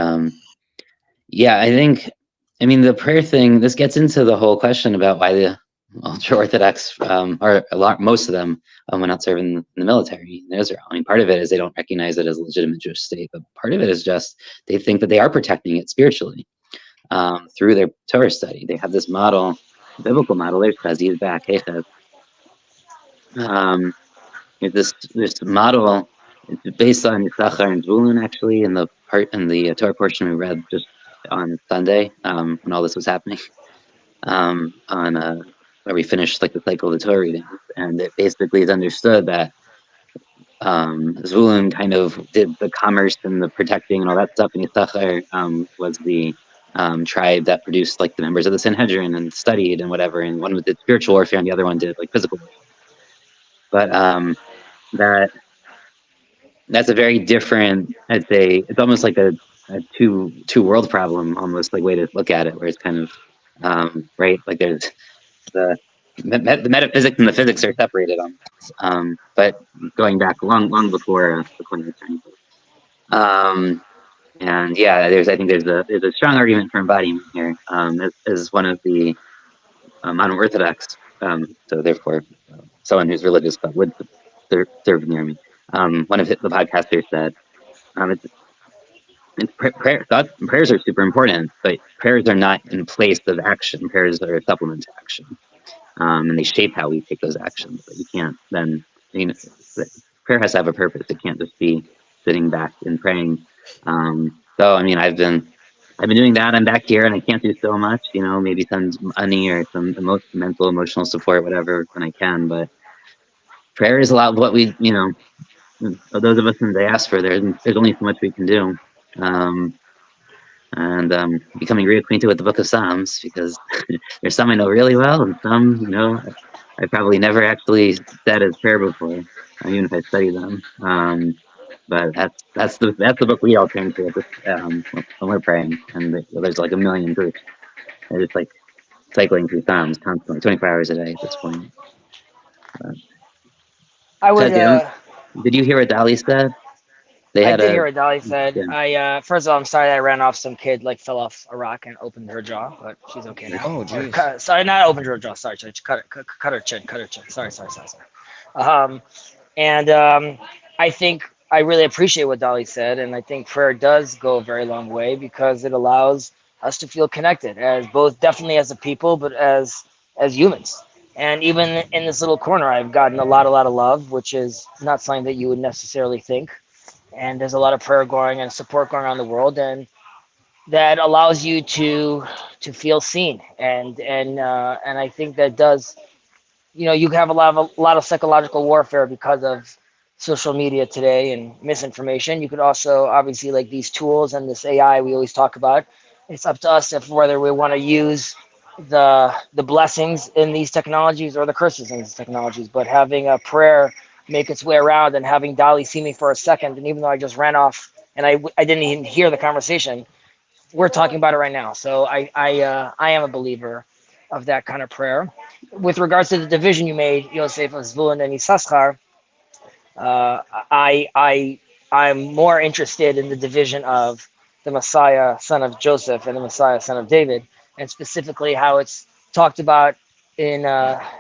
yeah, I mean, the prayer thing. This gets into the whole question about why the ultra Orthodox, or most of them, went out serving in the military in Israel. I mean, part of it is they don't recognize it as a legitimate Jewish state, but part of it is just they think that they are protecting it spiritually through their Torah study. They have this model, biblical model. There's Chazi's back. Hey, Chaz. This model. It's based on Yisachar and Zvulun, actually, in the Torah portion we read just on Sunday when all this was happening. Where we finished like the cycle of the Torah readings, and it basically is understood that Zvulun kind of did the commerce and the protecting and all that stuff, and Yisachar was the tribe that produced like the members of the Sanhedrin and studied and whatever, and one did spiritual warfare and the other one did like physical warfare. But that's a very different, I'd say, it's almost like a two world problem, almost like way to look at it, where it's kind of right, like there's the metaphysics and the physics are separated on this. But going back long before the 20th century. And yeah, I think there's a strong argument for embodiment here, as one of the modern Orthodox, so therefore someone who's religious but would serve near me. One of the podcasters said, prayers are super important, but prayers are not in place of action. Prayers are a supplement to action. And they shape how we take those actions. But you can't then, prayer has to have a purpose. It can't just be sitting back and praying. So, I mean, I've been doing that. I'm back here and I can't do so much, maybe send money or some mental, emotional support, whatever, when I can. But prayer is a lot of what we, those of us in diaspora, there's only so much we can do. And becoming reacquainted with the Book of Psalms, because there's some I know really well, and some, I probably never actually said as prayer before, even if I study them. But that's the book we all turn to when we're praying, and there's like a million groups. They're just like cycling through Psalms constantly, 24 hours a day at this point. I would. Did you hear what Dali said? I did hear what Dolly said. Yeah. First of all, I'm sorry that I ran off some kid, like fell off a rock and opened her jaw, but she's okay now. Oh, geez. Sorry, not opened her jaw. Sorry, cut her chin. Sorry. I think I really appreciate what Dolly said, and I think prayer does go a very long way because it allows us to feel connected, as both definitely as a people, but as humans. And even in this little corner, I've gotten a lot of love, which is not something that you would necessarily think. and there's a lot of prayer going and support going around the world, and that allows you to feel seen, and I think that does, you have a lot of psychological warfare because of social media today and misinformation. You could also, obviously, like these tools and this AI we always talk about, it's up to us if whether we want to use the blessings in these technologies or the curses in these technologies. But having a prayer make its way around, and having Dali see me for a second, and even though I just ran off and I didn't even hear the conversation, we're talking about it right now. So I am a believer of that kind of prayer. With regards to the division you made, Yosef, of Zvulun and Issachar, I'm more interested in the division of the Messiah, son of Joseph, and the Messiah, son of David, and specifically how it's talked about in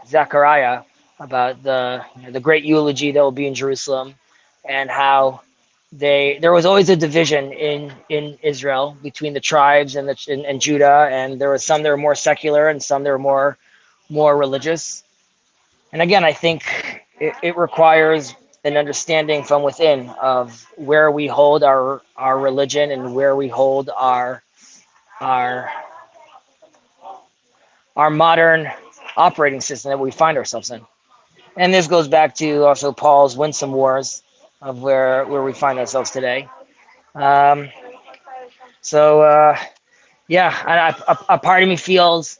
Zechariah about the great eulogy that will be in Jerusalem, and how there was always a division in Israel between the tribes and Judah, and there was some that were more secular and some that were more religious. And again, I think it requires an understanding from within of where we hold our religion and where we hold our modern operating system that we find ourselves in. And this goes back to also Paul's winsome wars of where we find ourselves today. Yeah, a part of me feels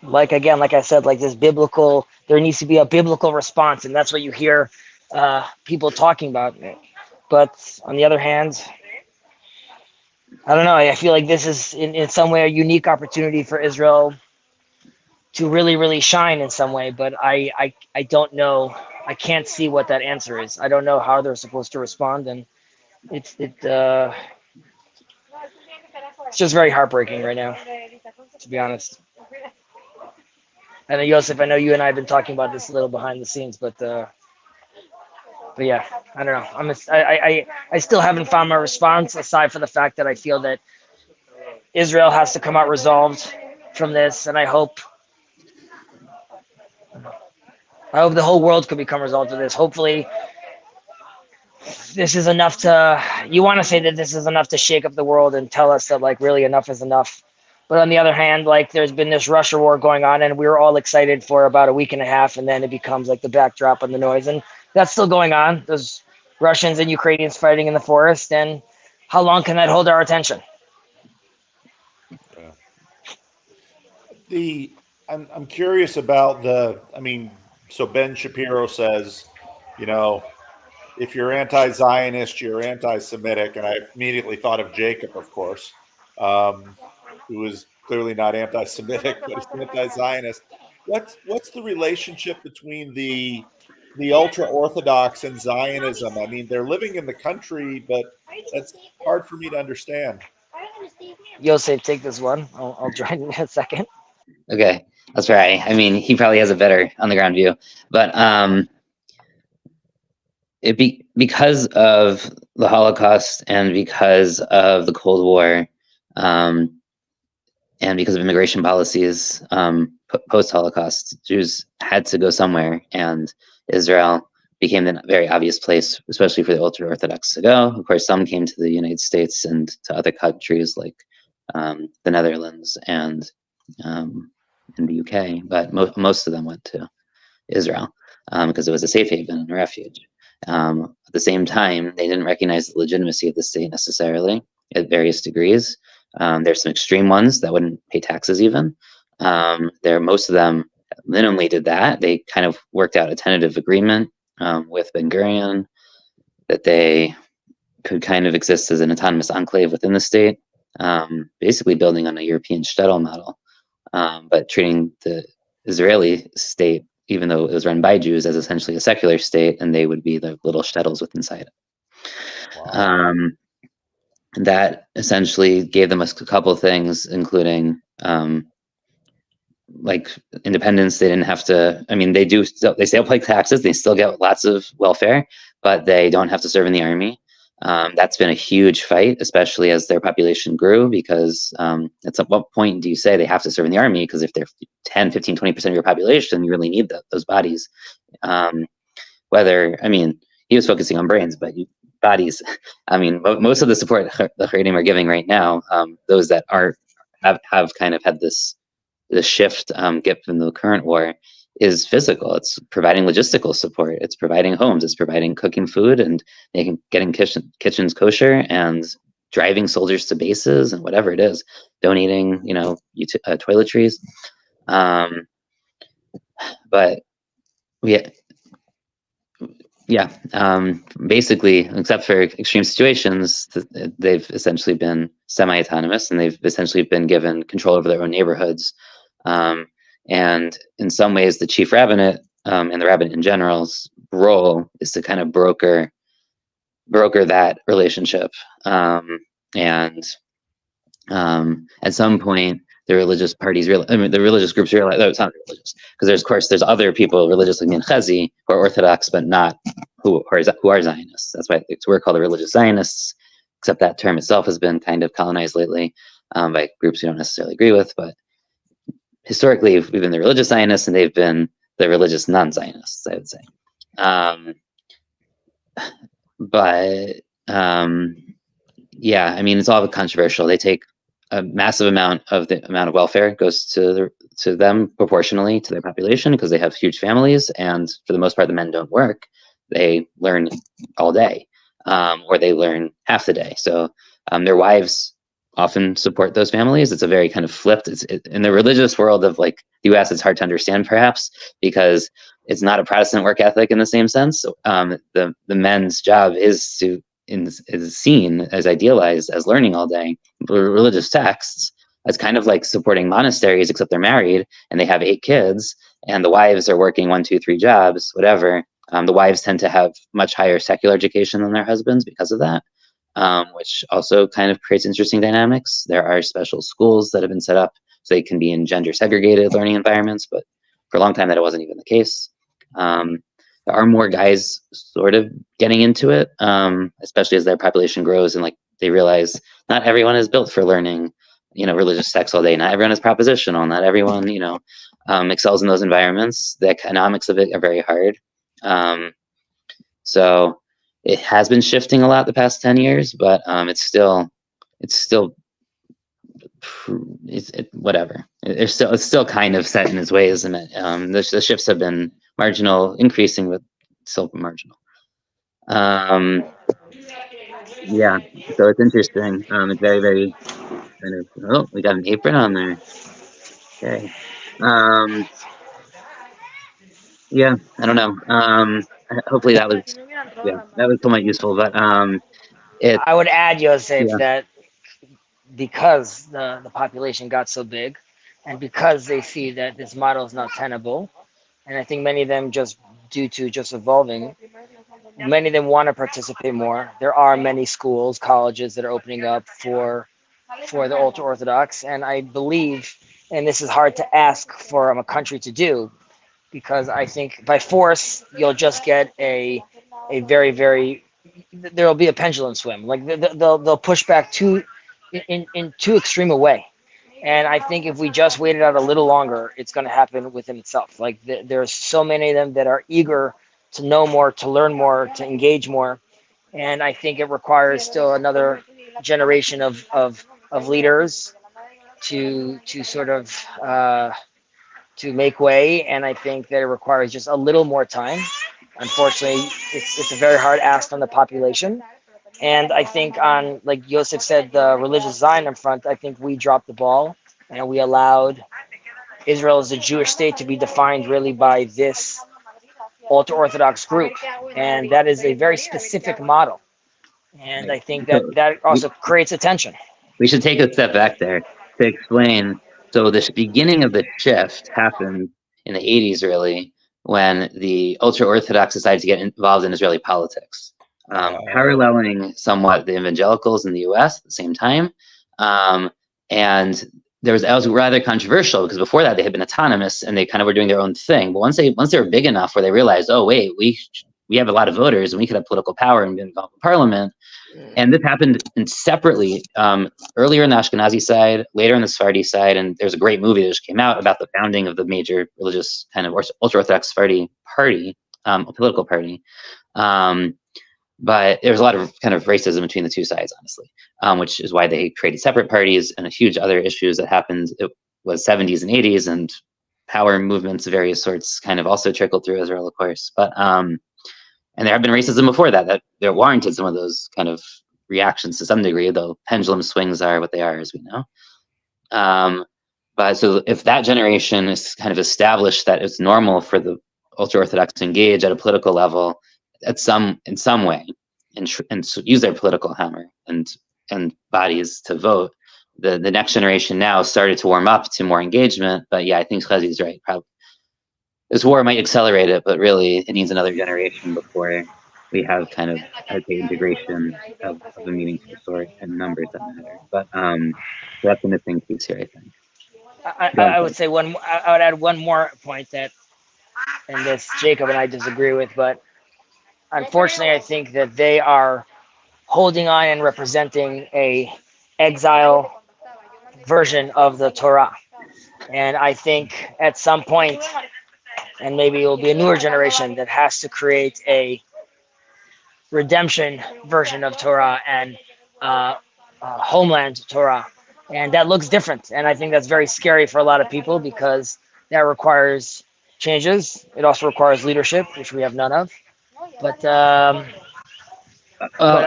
like, again, like I said, like this biblical, there needs to be a biblical response, and that's what you hear people talking about. But on the other hand, I don't know, I feel like this is in some way a unique opportunity for Israel to really, really shine in some way, but I don't know, I can't see what that answer is. I don't know how they're supposed to respond, and it's just very heartbreaking right now, to be honest. And Yosef, I know you and I have been talking about this a little behind the scenes, but yeah, I don't know. I still haven't found my response, aside from the fact that I feel that Israel has to come out resolved from this, and I hope the whole world could become resolved to this. Hopefully, this is enough to. You want to say that this is enough to shake up the world and tell us that, like, really enough is enough. But on the other hand, like, there's been this Russia war going on, and we were all excited for about a week and a half, and then it becomes like the backdrop on the noise, and that's still going on. There's Russians and Ukrainians fighting in the forest, and how long can that hold our attention? I'm curious about so Ben Shapiro says, if you're anti-Zionist, you're anti-Semitic, and I immediately thought of Jacob, of course, who is clearly not anti-Semitic, but he's anti-Zionist. What's the relationship between the ultra-Orthodox and Zionism? I mean, they're living in the country, but that's hard for me to understand. Yosef, take this one. I'll join in a second. Okay, that's right. I mean, he probably has a better on the ground view, but because of the Holocaust and because of the Cold War, and because of immigration policies post-Holocaust, Jews had to go somewhere, and Israel became the very obvious place, especially for the ultra-Orthodox to go. Of course, some came to the United States and to other countries like the Netherlands and in the UK, but most of them went to Israel because it was a safe haven and a refuge. At the same time, they didn't recognize the legitimacy of the state necessarily at various degrees. There's some extreme ones that wouldn't pay taxes even. Most of them minimally did that. They kind of worked out a tentative agreement with Ben Gurion that they could kind of exist as an autonomous enclave within the state, basically building on a European shtetl model, but treating the Israeli state, even though it was run by Jews, as essentially a secular state, and they would be the little shtetls within inside it. Wow. That essentially gave them a couple of things, including like independence. They didn't have to, I mean, they still pay taxes, they still get lots of welfare, but they don't have to serve in the army. That's been a huge fight, especially as their population grew, because at what point do you say they have to serve in the army? Because if they're 10, 15, 20% of your population, you really need those bodies. I mean, he was focusing on brains, but bodies. I mean, most of the support the Haredim are giving right now, those that have kind of had this shift given the current war, is physical. It's providing logistical support. It's providing homes. It's providing cooking food and getting kitchens kosher and driving soldiers to bases and whatever it is, donating, toiletries. But basically, except for extreme situations, they've essentially been semi-autonomous, and they've essentially been given control over their own neighborhoods. And in some ways, the chief rabbinate and the rabbinate in general's role is to kind of broker that relationship. And at some point, the religious parties the religious groups realize, it's not religious, because there's other people religious like Chezi who are Orthodox but not who are Zionists. That's why we're called the religious Zionists, except that term itself has been kind of colonized lately by groups we don't necessarily agree with. But historically, we've been the religious Zionists, and they've been the religious non-Zionists, I would say. I mean, it's all controversial. They take a massive amount of the amount of welfare goes to them proportionally to their population, because they have huge families, and for the most part, the men don't work. They learn all day, or they learn half the day. So their wives often support those families. It's a very kind of flipped. In the religious world of like the U.S., it's hard to understand perhaps because it's not a Protestant work ethic in the same sense. The men's job is seen as idealized as learning all day. Religious texts, it's kind of like supporting monasteries, except they're married and they have 8 kids, and the wives are working 1, 2, 3 jobs, whatever. The wives tend to have much higher secular education than their husbands because of that, which also kind of creates interesting dynamics. There are special schools that have been set up so they can be in gender segregated learning environments, but for a long time that wasn't even the case. There are more guys sort of getting into it, especially as their population grows and like they realize not everyone is built for learning, religious texts all day. Not everyone is propositional. Not everyone, excels in those environments. The economics of it are very hard. So it has been shifting a lot the past 10 years, but it's still whatever. It's still kind of set in its ways, and the shifts have been marginal, increasing, but still marginal. So it's interesting. It's very, very kind of. Oh, we got an apron on there. Okay. I don't know. Hopefully that was somewhat useful. But I would add, Yosef, that because the population got so big, and because they see that this model is not tenable, and I think many of them just due to just evolving, many of them want to participate more. There are many schools, colleges that are opening up for the ultra-Orthodox, and I believe, and this is hard to ask for a country to do, because I think by force you'll just get a very, very, there will be a pendulum swim. Like they'll push back in too extreme a way. And I think if we just waited out a little longer, it's going to happen within itself. Like there's so many of them that are eager to know more, to learn more, to engage more. And I think it requires still another generation of leaders to sort of to make way. And I think that it requires just a little more time. Unfortunately, it's a very hard ask on the population. And I think on, like Yosef said, the religious Zion front, I think we dropped the ball and we allowed Israel as a Jewish state to be defined really by this ultra-Orthodox group. And that is a very specific model. And I think that also creates attention. We should take a step back there to explain. So this beginning of the shift happened in the 80s, really, when the ultra-Orthodox decided to get involved in Israeli politics. Paralleling somewhat the evangelicals in the U.S. at the same time, and that was rather controversial because before that they had been autonomous and they kind of were doing their own thing. But once they were big enough where they realized, oh wait, we have a lot of voters and we could have political power and be involved in parliament. And this happened separately, earlier in the Ashkenazi side, later in the Sephardi side, and there's a great movie that just came out about the founding of the major religious kind of ultra-Orthodox Sephardi party, political party. But there was a lot of kind of racism between the two sides, honestly, which is why they created separate parties, and a huge other issues that happened. It was 70s and 80s, and power movements of various sorts kind of also trickled through Israel, of course. But and there have been racism before that warranted some of those kind of reactions to some degree, though pendulum swings are what they are, as we know. But so if that generation is kind of established that it's normal for the ultra-Orthodox to engage at a political level in some way and use their political hammer and bodies to vote, the next generation now started to warm up to more engagement. But yeah, I think Chazi's right. Probably this war might accelerate it, but really it needs another generation before we have kind of, I'd say, integration of a meaningful sort and numbers that matter. But so that's the missing piece here, I think. I would say I would add one more point that, and this Jacob and I disagree with, but unfortunately I think that they are holding on and representing a exile version of the Torah. And I think at some point, and maybe it will be a newer generation that has to create a redemption version of Torah and homeland Torah. And that looks different. And I think that's very scary for a lot of people because that requires changes. It also requires leadership, which we have none of. But I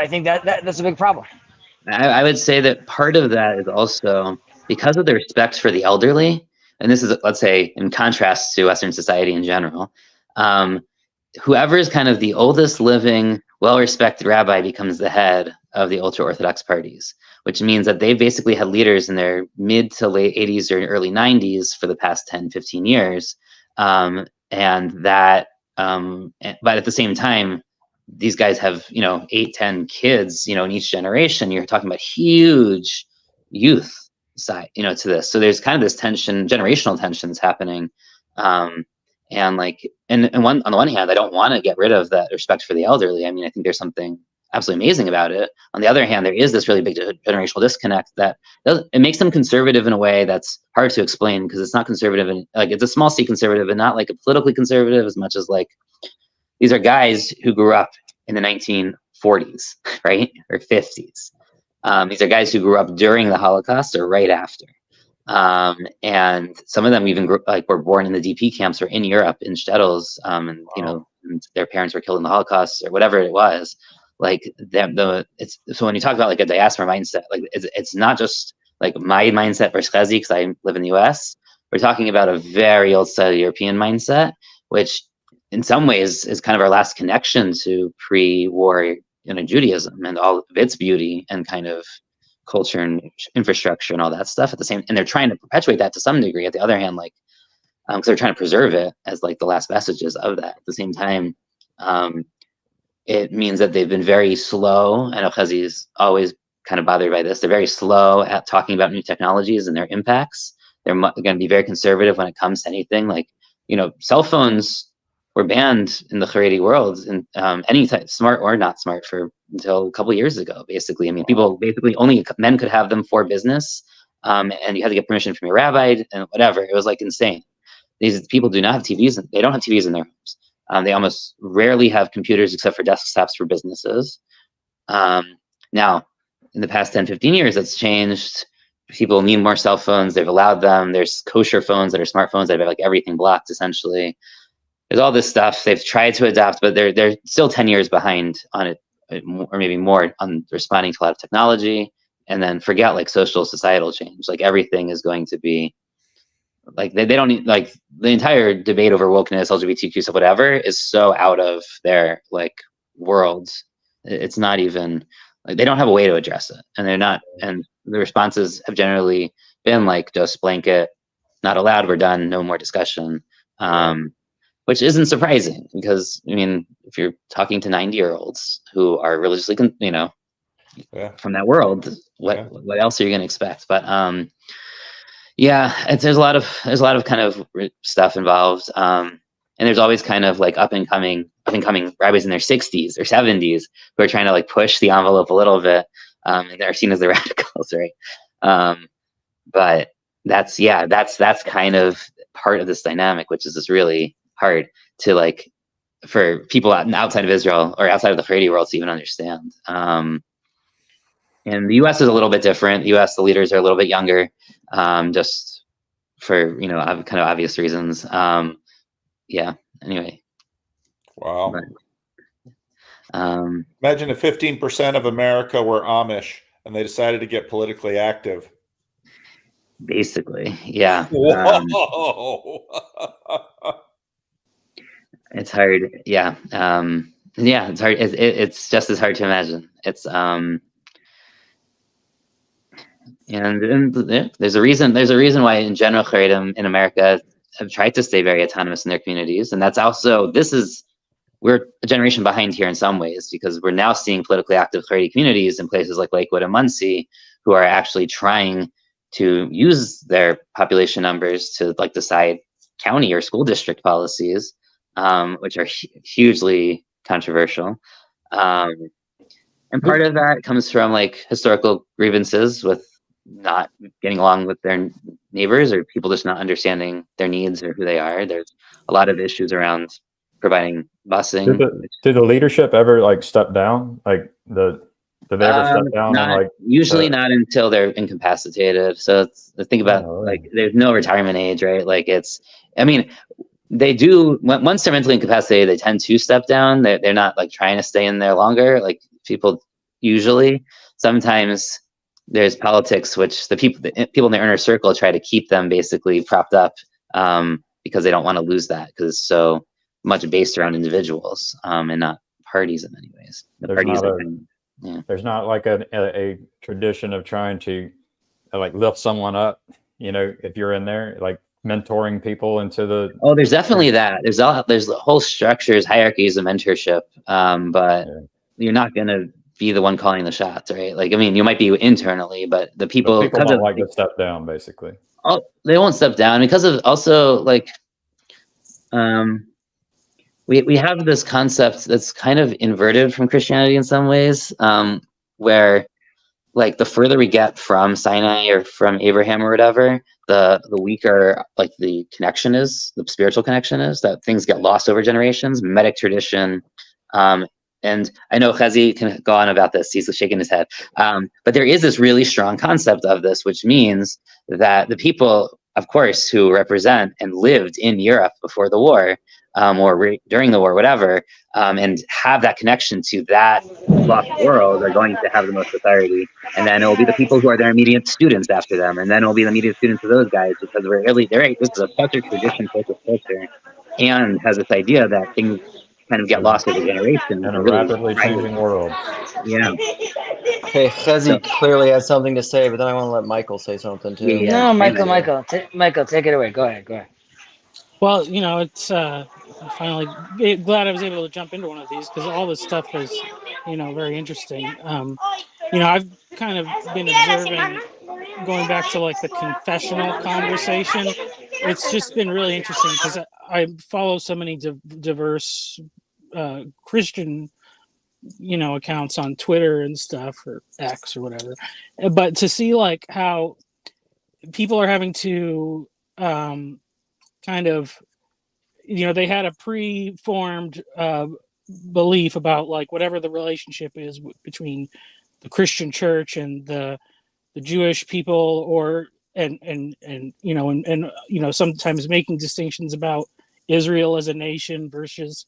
think that's a big problem. I would say that part of that is also because of the respect for the elderly, and this is, let's say, in contrast to Western society in general, whoever is kind of the oldest living, well-respected rabbi becomes the head of the ultra-Orthodox parties, which means that they basically had leaders in their mid to late 80s or early 90s for the past 10, 15 years. But at the same time, these guys have, 8, 10 kids, in each generation. You're talking about huge youth side, to this. So there's kind of this tension, generational tensions happening. On the one hand, I don't want to get rid of that respect for the elderly. I mean, I think there's something absolutely amazing about it. On the other hand, there is this really big generational disconnect that it makes them conservative in a way that's hard to explain because it's not conservative and it's a small c conservative and not like a politically conservative as much as like these are guys who grew up in the 1940s, right, or 50s. These are guys who grew up during the Holocaust or right after. And some of them even were born in the DP camps or in Europe in shtetls, and their parents were killed in the Holocaust or whatever it was. So when you talk about like a diaspora mindset, like it's not just like my mindset versus Chazi because I live in the U.S. We're talking about a very old style European mindset, which in some ways is kind of our last connection to pre-war Judaism and all of its beauty and kind of culture and infrastructure and all that stuff and they're trying to perpetuate that to some degree. At the other hand, because they're trying to preserve it as like the last vestiges of that. At the same time, it means that they've been very slow, and Chazi is always kind of bothered by this. They're very slow at talking about new technologies and their impacts. They're going to be very conservative when it comes to anything. Like, cell phones were banned in the Haredi world, and any type, smart or not smart, until a couple of years ago, basically. I mean, people basically only men could have them for business, and you had to get permission from your rabbi and whatever. It was like insane. These people do not have TVs. They don't have TVs in their homes. They almost rarely have computers except for desktops for businesses. Now, in the past 10, 15 years, that's changed. People need more cell phones. They've allowed them. There's kosher phones that are smartphones that have like everything blocked, essentially. There's all this stuff they've tried to adapt, but they're still 10 years behind on it, or maybe more, on responding to a lot of technology. And then forget like social societal change. Like everything is going to be like they don't need, like the entire debate over wokeness, LGBTQ stuff, whatever, is so out of their like world. It's not even like they don't have a way to address it, and they're not. And the responses have generally been like just blanket, not allowed, we're done, no more discussion. Which isn't surprising because I mean, if you're talking to 90-year-olds who are religiously, from that world, what else are you going to expect? But there's a lot of kind of stuff involved, and there's always kind of like up and coming rabbis in their 60s or 70s who are trying to like push the envelope a little bit, and they're seen as the radicals, right? But that's kind of part of this dynamic, which is this really hard to like for people outside of Israel or outside of the Haredi world to even understand. And the U.S. is a little bit different. The U.S. the leaders are a little bit younger, just for kind of obvious reasons. Yeah. Anyway. Wow. But, imagine if 15% of America were Amish and they decided to get politically active. Basically, yeah. Whoa. It's hard. Yeah. Yeah, it's hard. It's just as hard to imagine. It's and there's a reason why in general Haredim in America have tried to stay very autonomous in their communities, and that's also we're a generation behind here in some ways, because we're now seeing politically active Haredi communities in places like Lakewood and Muncie who are actually trying to use their population numbers to like decide county or school district policies, which are hugely controversial. And part of that comes from like historical grievances with not getting along with their neighbors, or people just not understanding their needs or who they are. There's a lot of issues around providing busing. Did the leadership ever like step down? Like do they ever step down? Usually not until they're incapacitated. So think about like there's no retirement age, right? Like they do once they're mentally incapacitated, they tend to step down. They're not like trying to stay in there longer. Like people usually, sometimes there's politics, which the people in their inner circle try to keep them basically propped up because they don't want to lose that, because it's so much based around individuals and not parties in many ways. There's not like a tradition of trying to like lift someone up, if you're in there, like mentoring people into the. Oh, there's definitely that. There's whole structures, hierarchies of mentorship, but you're not going to be the one calling the shots, right? Like, I mean, you might be internally, but the people don't like to step down, basically. Oh, they won't step down because of also like, we have this concept that's kind of inverted from Christianity in some ways, where like the further we get from Sinai or from Abraham or whatever, the weaker like the connection is, the spiritual connection is, that things get lost over generations, mimetic tradition. And I know Chazi can go on about this, he's shaking his head. But there is this really strong concept of this, which means that the people, of course, who represent and lived in Europe before the war, or during the war, whatever, and have that connection to that lost world are going to have the most authority. And then it will be the people who are their immediate students after them. And then it will be the immediate students of those guys, because we're really, this is such a tradition-focused culture, and has this idea that things kind of get lost over generations. In a rapidly changing world. Yeah. Okay, Chazi clearly has something to say, but then I want to let Michael say something too. Yeah. No, Michael, take it away. Go ahead. Well, it's finally glad I was able to jump into one of these, because all this stuff is, very interesting. I've kind of been observing, going back to like the confessional conversation. It's just been really interesting because I follow so many diverse Christian, accounts on Twitter and stuff, or X or whatever. But to see like how people are having to kind of, they had a pre-formed belief about like whatever the relationship is between the Christian church and the Jewish people, or and sometimes making distinctions about Israel as a nation versus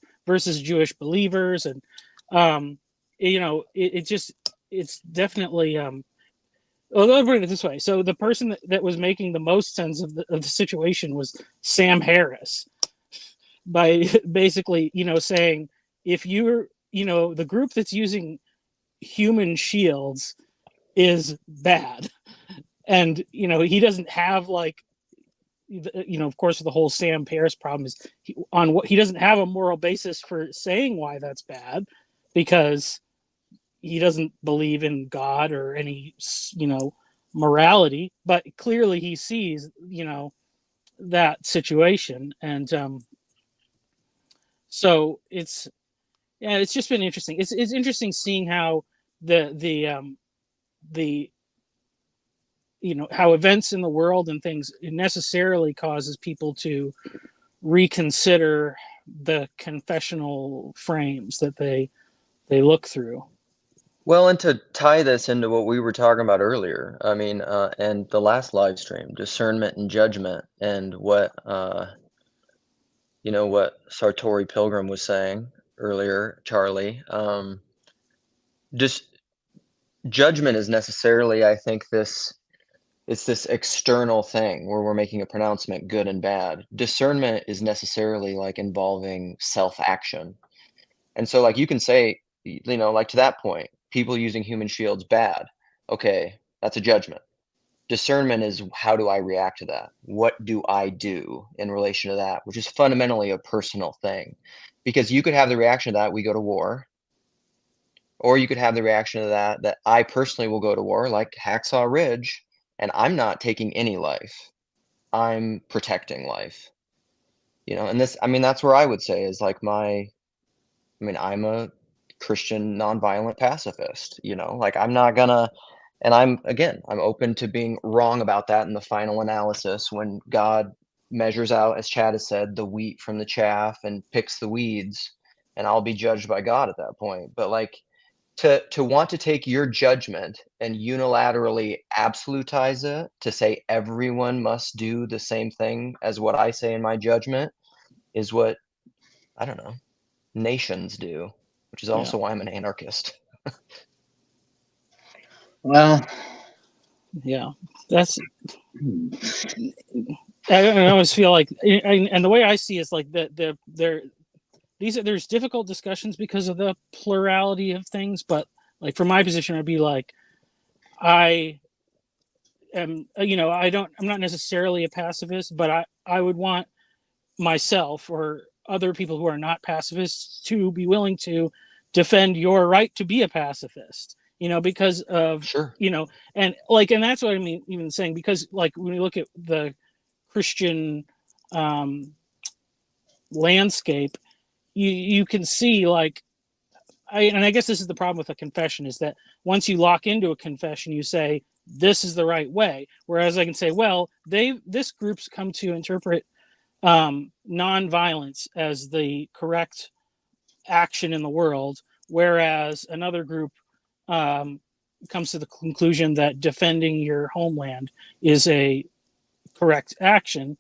Jewish believers, and it's definitely I'll put it this way. So the person that was making the most sense of the situation was Sam Harris, by basically, saying, if you're, the group that's using human shields is bad. And, he doesn't have like, of course, the whole Sam Harris problem is he doesn't have a moral basis for saying why that's bad, because he doesn't believe in God or any, morality, but clearly he sees, that situation. And so it's just been interesting. It's interesting seeing how the how events in the world and things, it necessarily causes people to reconsider the confessional frames that they look through. Well, and to tie this into what we were talking about earlier, I mean, and the last live stream, discernment and judgment, and what what Sartori Pilgrim was saying earlier, Charlie. Just judgment is necessarily, I think, it's this external thing where we're making a pronouncement, good and bad. Discernment is necessarily like involving self-action. And so like you can say, like to that point, people using human shields bad. Okay, that's a judgment. Discernment is how do I react to that? What do I do in relation to that? Which is fundamentally a personal thing. Because you could have the reaction to that, we go to war. Or you could have the reaction to that I personally will go to war, like Hacksaw Ridge, and I'm not taking any life. I'm protecting life. And this, I mean, that's where I would say is like I'm a Christian nonviolent pacifist, like I'm not gonna, and I'm open to being wrong about that in the final analysis when God measures out, as Chad has said, the wheat from the chaff and picks the weeds, and I'll be judged by God at that point. But like to want to take your judgment and unilaterally absolutize it to say everyone must do the same thing as what I say in my judgment is what, I don't know, nations do, which is also why I'm an anarchist. Well, Yeah, that's. I always feel like, and the way I see it is like there's difficult discussions because of the plurality of things, but like from my position, I'd be like, I am, I'm not necessarily a pacifist, but I would want myself or other people who are not pacifists to be willing to defend your right to be a pacifist, because of, Sure. and that's what I mean, even saying, because like when you look at the Christian landscape, you can see like, I guess this is the problem with a confession, is that once you lock into a confession, you say, this is the right way. Whereas I can say, well, this group's come to interpret non-violence as the correct action in the world, whereas another group comes to the conclusion that defending your homeland is a correct action.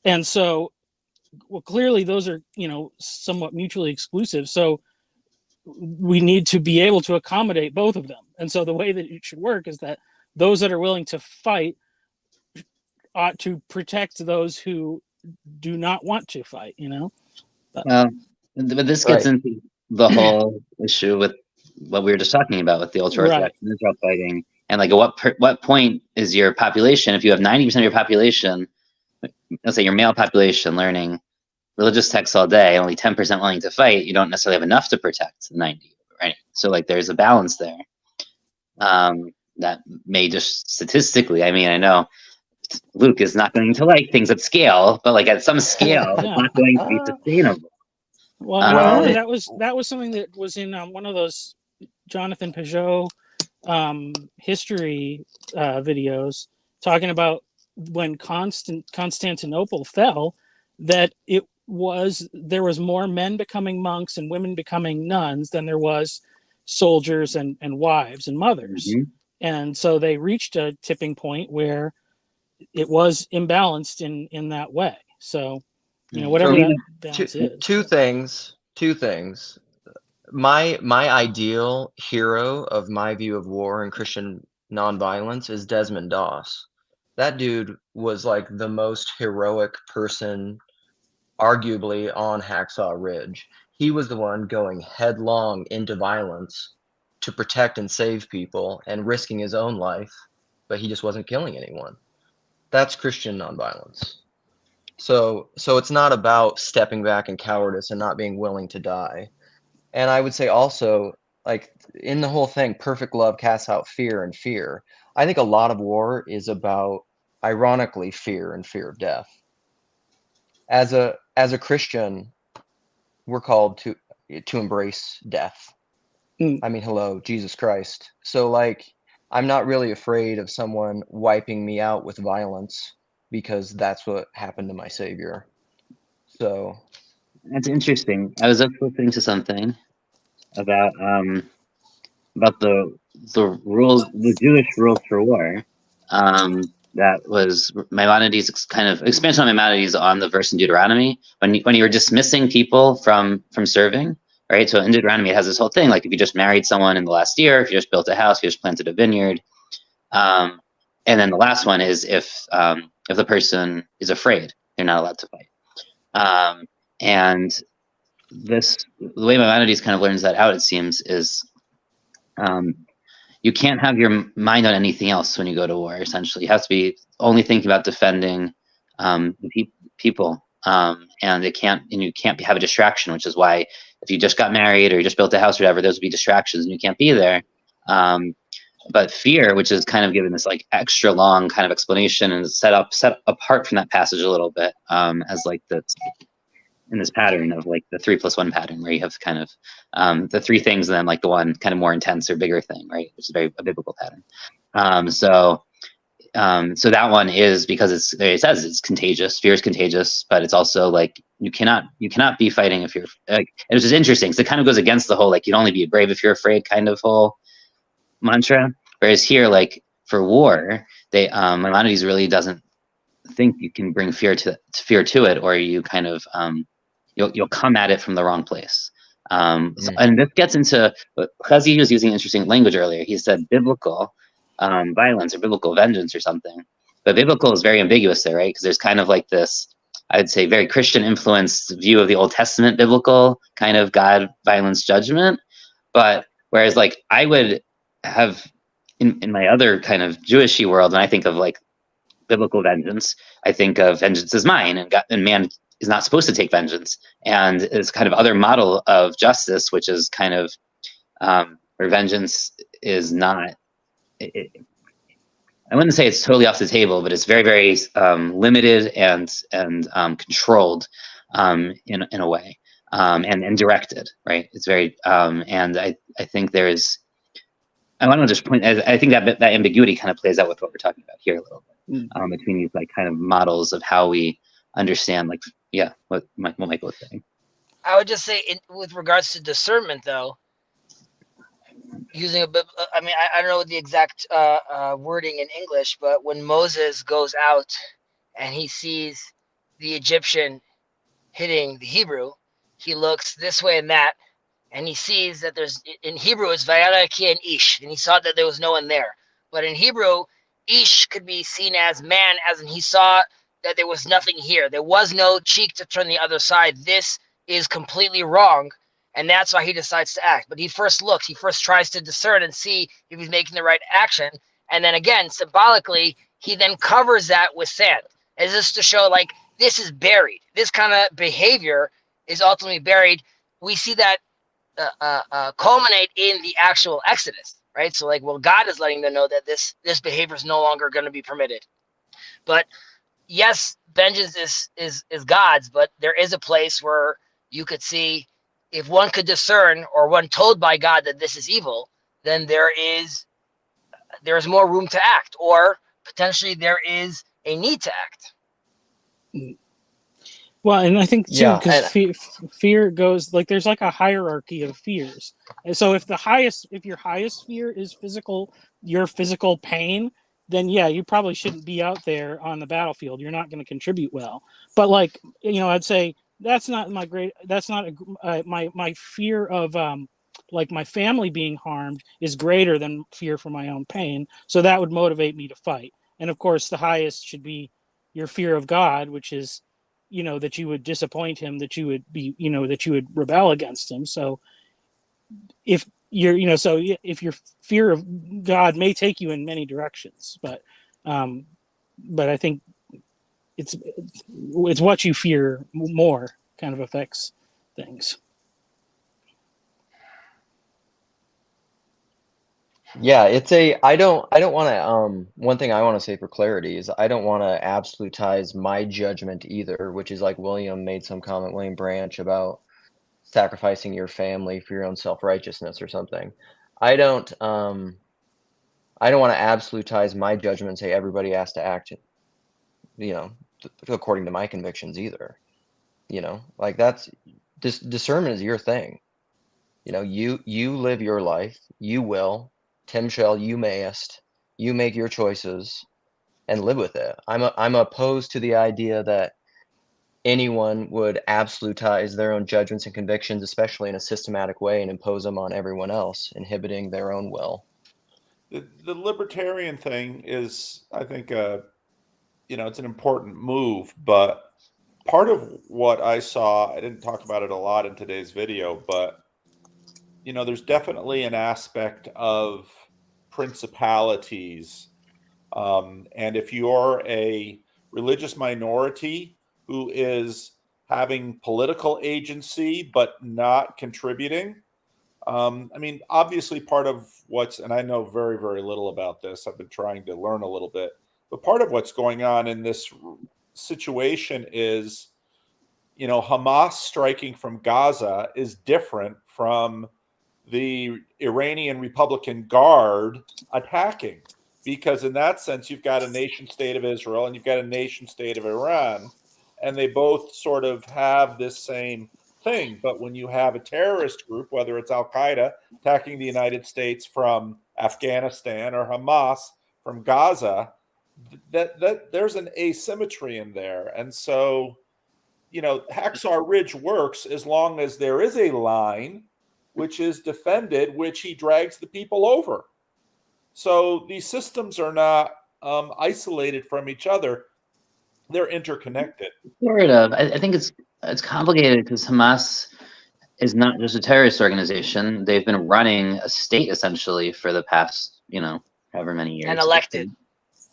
And so, well, clearly those are, somewhat mutually exclusive. So we need to be able to accommodate both of them. And so the way that it should work is that those that are willing to fight ought to protect those who do not want to fight, But this gets into the whole issue with what we were just talking about with the ultra-Orthodox and Israel fighting. And like at what point is your population, if you have 90% of your population, let's say your male population learning religious texts all day, only 10% willing to fight, you don't necessarily have enough to protect 90, right? So like there's a balance there. That may just statistically, I mean, I know Luke is not going to like things at scale, but like at some scale, it's not going to be sustainable. Well, that was something that was in one of those Jonathan Peugeot history videos, talking about when Constantinople fell, that there was more men becoming monks and women becoming nuns than there was soldiers and wives and mothers. Mm-hmm. And so they reached a tipping point where it was imbalanced in that way. So, whatever that balance is. Two things. My ideal hero of my view of war and Christian nonviolence is Desmond Doss. That dude was like the most heroic person arguably on Hacksaw Ridge. He was the one going headlong into violence to protect and save people and risking his own life, but he just wasn't killing anyone. That's Christian nonviolence. So it's not about stepping back in cowardice and not being willing to die. And I would say also, like in the whole thing, perfect love casts out fear, and fear. I think a lot of war is about, ironically, fear and fear of death. As a Christian, we're called to embrace death. I mean, hello, Jesus Christ. So like, I'm not really afraid of someone wiping me out with violence, because that's what happened to my Savior. So That's interesting. I was just listening to something about the rules, the Jewish rules for war. That was Maimonides' kind of expansion on Maimonides on the verse in Deuteronomy when you were dismissing people from serving, right? So in Deuteronomy it has this whole thing like if you just married someone in the last year, if you just built a house, if you just planted a vineyard, and then the last one is if the person is afraid, they're not allowed to fight. And the way Maimonides kind of learns that out, it seems, is you can't have your mind on anything else when you go to war. Essentially, you have to be only thinking about defending the people, and you can't have a distraction. Which is why if you just got married or you just built a house or whatever, those would be distractions, and you can't be there. But fear, which is kind of given this like extra long kind of explanation and set apart from that passage a little bit, as like in this pattern of like the 3+1 pattern where you have kind of the three things and then like the one kind of more intense or bigger thing, right? Which is a biblical pattern. So that one is because it says it's contagious. Fear is contagious, but it's also like you cannot be fighting if you're like. It was just interesting. So it kind of goes against the whole like you'd only be brave if you're afraid kind of whole mantra. Whereas here, like for war, Maimonides really doesn't think you can bring fear to it, or you kind of you'll come at it from the wrong place. And this gets into what Chazi was using interesting language earlier. He said biblical violence or biblical vengeance or something. But biblical is very ambiguous there, right? Because there's kind of like this, I would say, very Christian influenced view of the Old Testament biblical kind of God violence judgment. But whereas like I would have in my other kind of Jewishy world, when I think of like biblical vengeance, I think of vengeance is mine, and man is not supposed to take vengeance, and it's kind of other model of justice, which is kind of where vengeance is not. I wouldn't say it's totally off the table, but it's very, very limited and controlled in a way, and directed. Right? It's very, and I think there is. I want to just point. I think that ambiguity kind of plays out with what we're talking about here a little bit, between these like kind of models of how we understand, like, what Michael was saying. I would just say, with regards to discernment, though, using a bit. I mean, I don't know the exact wording in English, but when Moses goes out and he sees the Egyptian hitting the Hebrew, he looks this way and that. And he sees that there's, in Hebrew, it's Vayara ki and Ish, and he saw that there was no one there. But in Hebrew, Ish could be seen as man, as in he saw that there was nothing here. There was no cheek to turn the other side. This is completely wrong, and that's why he decides to act. But he first looks, he first tries to discern and see if he's making the right action. And then again, symbolically, he then covers that with sand, as this to show, like, this is buried. This kind of behavior is ultimately buried. We see that culminate in the actual Exodus, right? So like, well, God is letting them know that this behavior is no longer going to be permitted. But yes, vengeance is God's, but there is a place where you could see, if one could discern, or one told by God that this is evil, then there is more room to act, or potentially there is a need to act. Well, and I think too, because fear goes like, there's like a hierarchy of fears. And so if your highest fear is your physical pain, then yeah, you probably shouldn't be out there on the battlefield. You're not going to contribute well. But like, I'd say that's not my fear of like my family being harmed is greater than fear for my own pain. So that would motivate me to fight. And of course, the highest should be your fear of God, which is, that you would disappoint him, that you would be, that you would rebel against him. So if you're, if your fear of God may take you in many directions, but I think it's what you fear more kind of affects things. Yeah, I don't want to, one thing I want to say for clarity is I don't want to absolutize my judgment either, which is like William Branch, about sacrificing your family for your own self-righteousness or something. I don't want to absolutize my judgment and say everybody has to act, according to my convictions either. You know, like that's discernment is your thing. You know, you live your life. You will. Tim shall. You mayest. You make your choices and live with it. I'm opposed to the idea that anyone would absolutize their own judgments and convictions, especially in a systematic way, and impose them on everyone else, inhibiting their own will. The libertarian thing is, I think, you know, it's an important move, but part of what I saw, I didn't talk about it a lot in today's video, but you know, there's definitely an aspect of principalities. And if you're a religious minority who is having political agency but not contributing, I mean, obviously, part of what's, and I know very, very little about this, I've been trying to learn a little bit, but part of what's going on in this situation is, you know, Hamas striking from Gaza is different from the Iranian Republican Guard attacking, because in that sense, you've got a nation state of Israel and you've got a nation state of Iran, and they both sort of have this same thing. But when you have a terrorist group, whether it's Al Qaeda attacking the United States from Afghanistan or Hamas from Gaza, that there's an asymmetry in there. And so, you know, Hacksaw Ridge works as long as there is a line which is defended, which he drags the people over. So these systems are not isolated from each other; they're interconnected. Sort of. I think it's complicated because Hamas is not just a terrorist organization. They've been running a state essentially for the past, you know, however many years. And elected.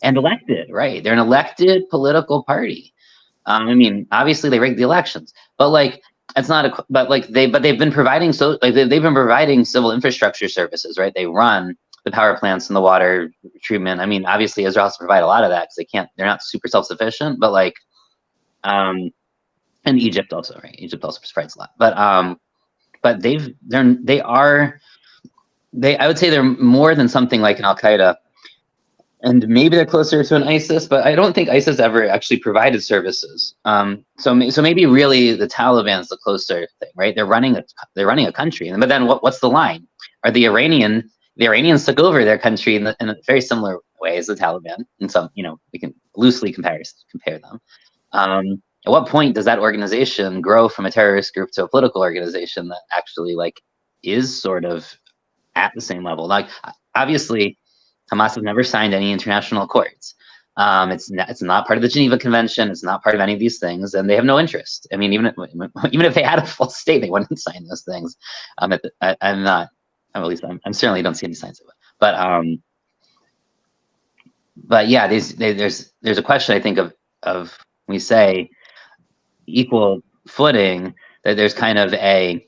And elected, right? They're an elected political party. I mean, obviously they rigged the elections, but like it's not a. But like they've been providing they've been providing civil infrastructure services, right? They run the power plants and the water treatment. I mean, obviously Israel has to provide a lot of that because they're not super self-sufficient, but like, and Egypt also, right? Egypt also provides a lot, but I would say they're more than something like an Al Qaeda. And maybe they're closer to an ISIS, but I don't think ISIS ever actually provided services. So maybe really the Taliban's the closer thing, right? They're running a country, but then what's the line? Are the Iranians took over their country in a very similar way as the Taliban, and some, you know, we can loosely compare them. At what point does that organization grow from a terrorist group to a political organization that actually like is sort of at the same level? Like obviously, Hamas has never signed any international accords. It's not part of the Geneva Convention. It's not part of any of these things, and they have no interest. I mean, even if they had a full state, they wouldn't sign those things. I'm not. At least I'm certainly don't see any signs of it. But yeah, there's a question I think of when we say equal footing, that there's kind of a,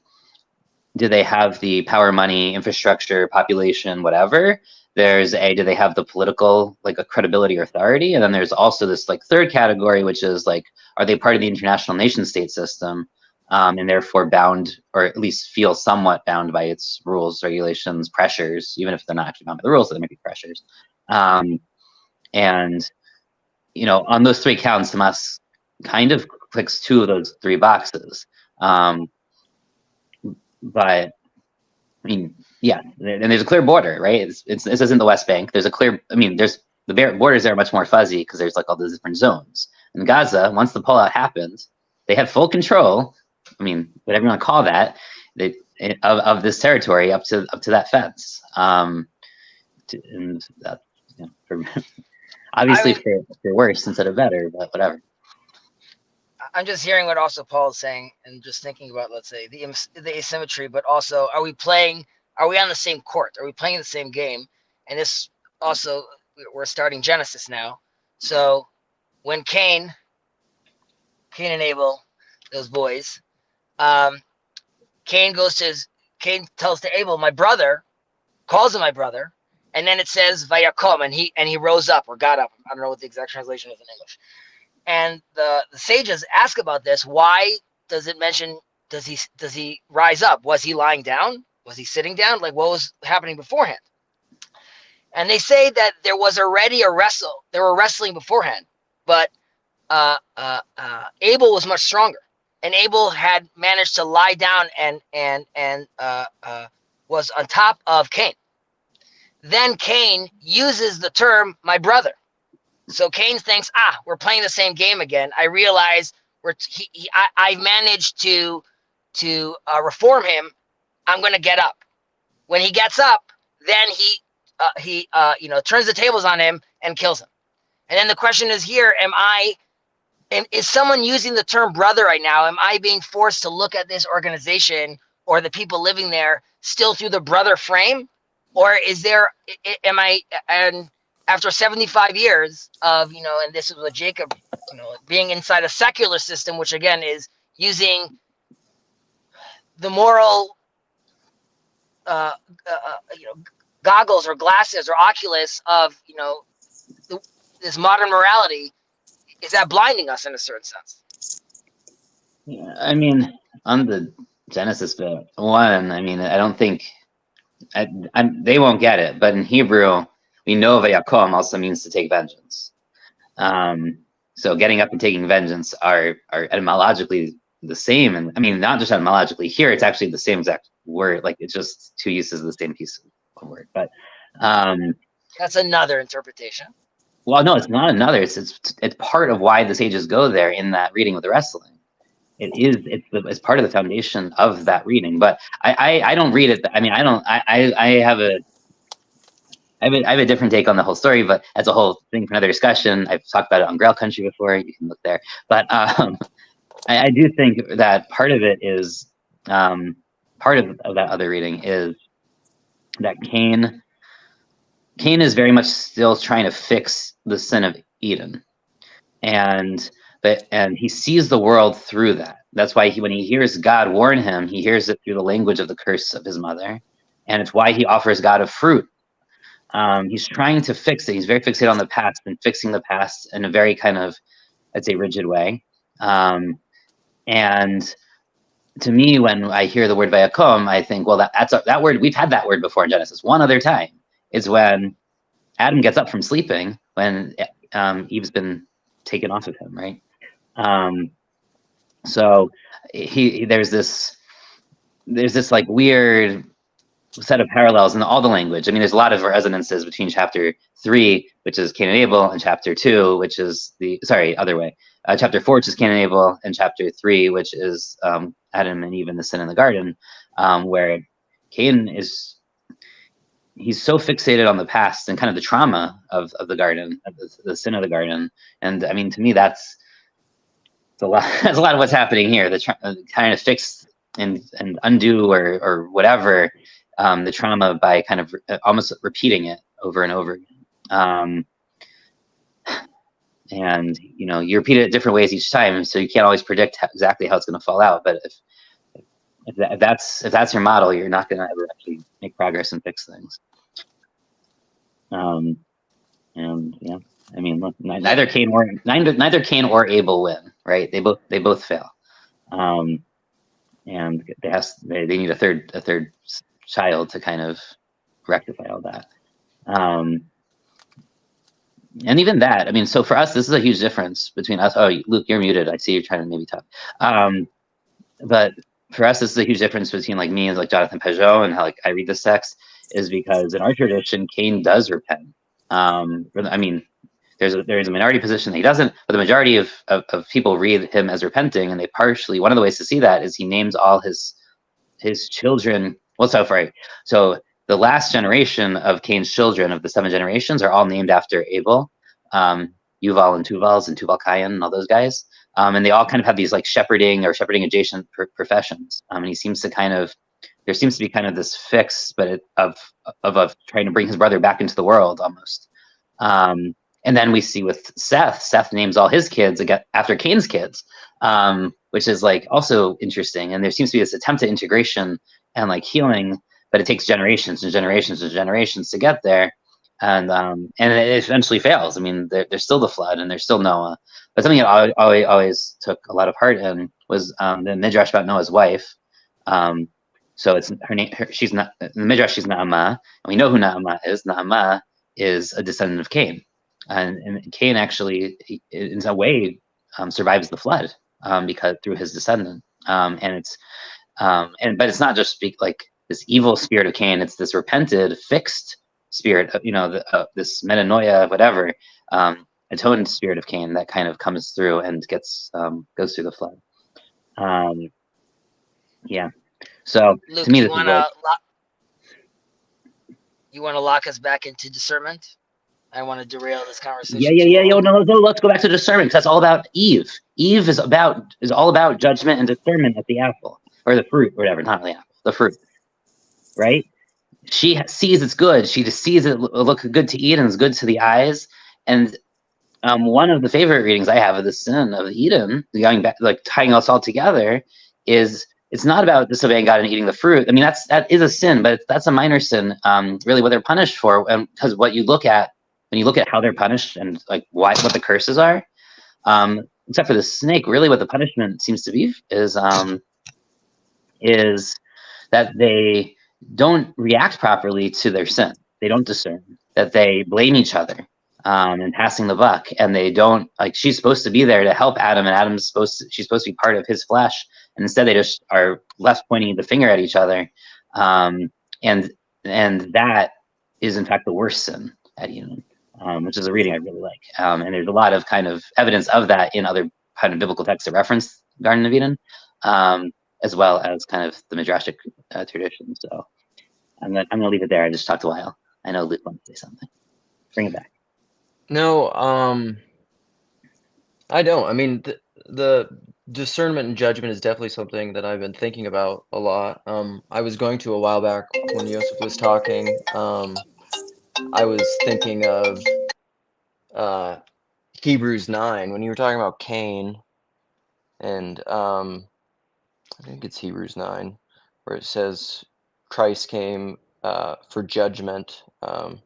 do they have the power, money, infrastructure, population, whatever? There's do they have the political, like a credibility or authority? And then there's also this like third category, which is like, are they part of the international nation state system, and therefore bound, or at least feel somewhat bound by its rules, regulations, pressures, even if they're not actually bound by the rules, there may be pressures. And, you know, on those three counts, Hamas kind of clicks two of those three boxes. But I mean, yeah, and there's a clear border, right? This isn't the West Bank. There's a clear, I mean, there's the borders there are much more fuzzy because there's like all these different zones. In Gaza, once the pullout happens, they have full control. I mean, whatever you want to call that, of this territory up to that fence. And that, you know, obviously for worse instead of better, but whatever. I'm just hearing what also Paul is saying, and just thinking about, let's say, the asymmetry, but also, are we on the same court? Are we playing the same game? And this also, we're starting Genesis now. So when Cain and Abel, those boys, Cain tells to Abel, my brother, calls him my brother, and then it says Vayakom, and he rose up or got up. I don't know what the exact translation is in English. And the sages ask about this. Why does it mention, does he rise up? Was he lying down? Was he sitting down? Like, what was happening beforehand? And they say that there was already a wrestle. They were wrestling beforehand, but Abel was much stronger. and Abel had managed to lie down and was on top of Cain. Then Cain uses the term "my brother." So Cain thinks, we're playing the same game again. I realize I've managed to reform him. I'm going to get up. When he gets up, then he turns the tables on him and kills him. And then the question is here: is someone using the term brother right now? Am I being forced to look at this organization or the people living there still through the brother frame, or and after 75 years of, and this is what Jacob, being inside a secular system, which again is using the moral, goggles or glasses or oculus of, this modern morality, is that blinding us in a certain sense? Yeah, I mean, on the Genesis bit, one, I mean, I don't think they won't get it, but in Hebrew, we know Vayakom also means to take vengeance. So getting up and taking vengeance are etymologically the same. And I mean, not just etymologically here, it's actually the same exact word. Like, it's just two uses of the same piece of one word. But that's another interpretation. Well, no, it's not another. It's part of why the sages go there in that reading with the wrestling. It's part of the foundation of that reading. But I don't read it. I mean, I have a different take on the whole story, but that's a whole thing for another discussion. I've talked about it on Grail Country before. You can look there. But I do think that part of it is part of that other reading is that Cain is very much still trying to fix the sin of Eden, and he sees the world through that. That's why when he hears God warn him, he hears it through the language of the curse of his mother, and it's why he offers God a fruit. He's trying to fix it. He's very fixated on the past and fixing the past in a very kind of, I'd say, rigid way. And to me, when I hear the word Vayakom, I think, well, that word, we've had that word before in Genesis. One other time is when Adam gets up from sleeping, when Eve's been taken off of him, right? So there's this like weird set of parallels in all the language. I mean, there's a lot of resonances between chapter 3, which is Cain and Abel, and chapter 2, which is other way. Chapter 4, which is Cain and Abel, and chapter 3, which is Adam and Eve and the sin in the garden, where Cain he's so fixated on the past and kind of the trauma of the garden, the sin of the garden. And I mean, to me, that's a lot of what's happening here. Trying to fix and undo or whatever the trauma by kind of almost repeating it over and over again. And you repeat it different ways each time, so you can't always predict exactly how it's going to fall out. But if that's your model, you're not going to ever actually make progress and fix things. And yeah, I mean, look, neither Cain or Abel win, right? They both fail, and they need a third child to kind of rectify all that. And even that, I mean, so for us, this is a huge difference between us. Oh, Luke, you're muted. I see you're trying to maybe talk. But for us, this is a huge difference between like me and like Jonathan Peugeot and how like I read this text, is because in our tradition, Cain does repent. I mean, there's a minority position that he doesn't, but the majority of people read him as repenting, and they partially, one of the ways to see that is he names all his children. Well, so the last generation of Cain's children of the 7 generations are all named after Abel, Yuval and Tuval Cain and all those guys. And they all kind of have these like shepherding adjacent professions. And there seems to be kind of this fix, but of trying to bring his brother back into the world almost. And then we see with Seth names all his kids again after Cain's kids, which is like also interesting. And there seems to be this attempt at integration and like healing, but it takes generations and generations and generations to get there. And it eventually fails. I mean, there's still the flood and there's still Noah. But something that I always took a lot of heart in was the midrash about Noah's wife. So it's her name. She's not in the midrash. She's Naamah, and we know who Naamah is. Naamah is a descendant of Cain, and Cain actually, in a way, survives the flood. because through his descendant. And it's but it's not just like this evil spirit of Cain. It's this repented, fixed spirit, this metanoia, whatever, atoned spirit of Cain that kind of comes through and goes through the flood. Yeah. So Luke, to me, you this is wanna like, lock us back into discernment? I want to derail this conversation. Yeah. No, let's go back to discernment, because that's all about Eve. Eve is all about judgment and discernment at the apple, or the fruit, or whatever, not the apple, the fruit, right? She sees it's good. She just sees it look good to eat and it's good to the eyes. And one of the favorite readings I have of the sin of Eden, going back, like tying us all together, is it's not about disobeying God and eating the fruit. I mean, that is a sin, but that's a minor sin. Really, what they're punished for, because what you look at when you look at how they're punished and like what the curses are, except for the snake, really what the punishment seems to be is that they don't react properly to their sin. They don't discern, that they blame each other and passing the buck, and they don't, like, she's supposed to be there to help Adam, and she's supposed to be part of his flesh, and instead they just are left pointing the finger at each other, and that is in fact the worst sin at Eden, which is a reading I really like, and there's a lot of kind of evidence of that in other kind of biblical texts that reference Garden of Eden, as well as kind of the Midrashic tradition. So I'm gonna leave it there. I just talked a while. I know Luke wants to say something. Bring it back. No, I don't. I mean, the discernment and judgment is definitely something that I've been thinking about a lot. I was going to a while back when Yosef was talking. I was thinking of Hebrews 9 when you were talking about Cain, and I think it's Hebrews 9 where it says Christ came for judgment. So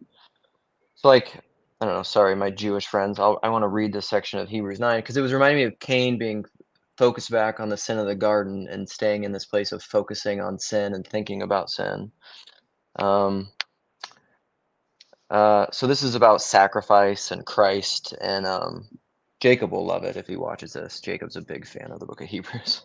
like, I don't know, sorry, my Jewish friends, I want to read this section of Hebrews 9 because it was reminding me of Cain being focused back on the sin of the garden and staying in this place of focusing on sin and thinking about sin. So this is about sacrifice and Christ, and Jacob will love it if he watches this. Jacob's a big fan of the book of Hebrews.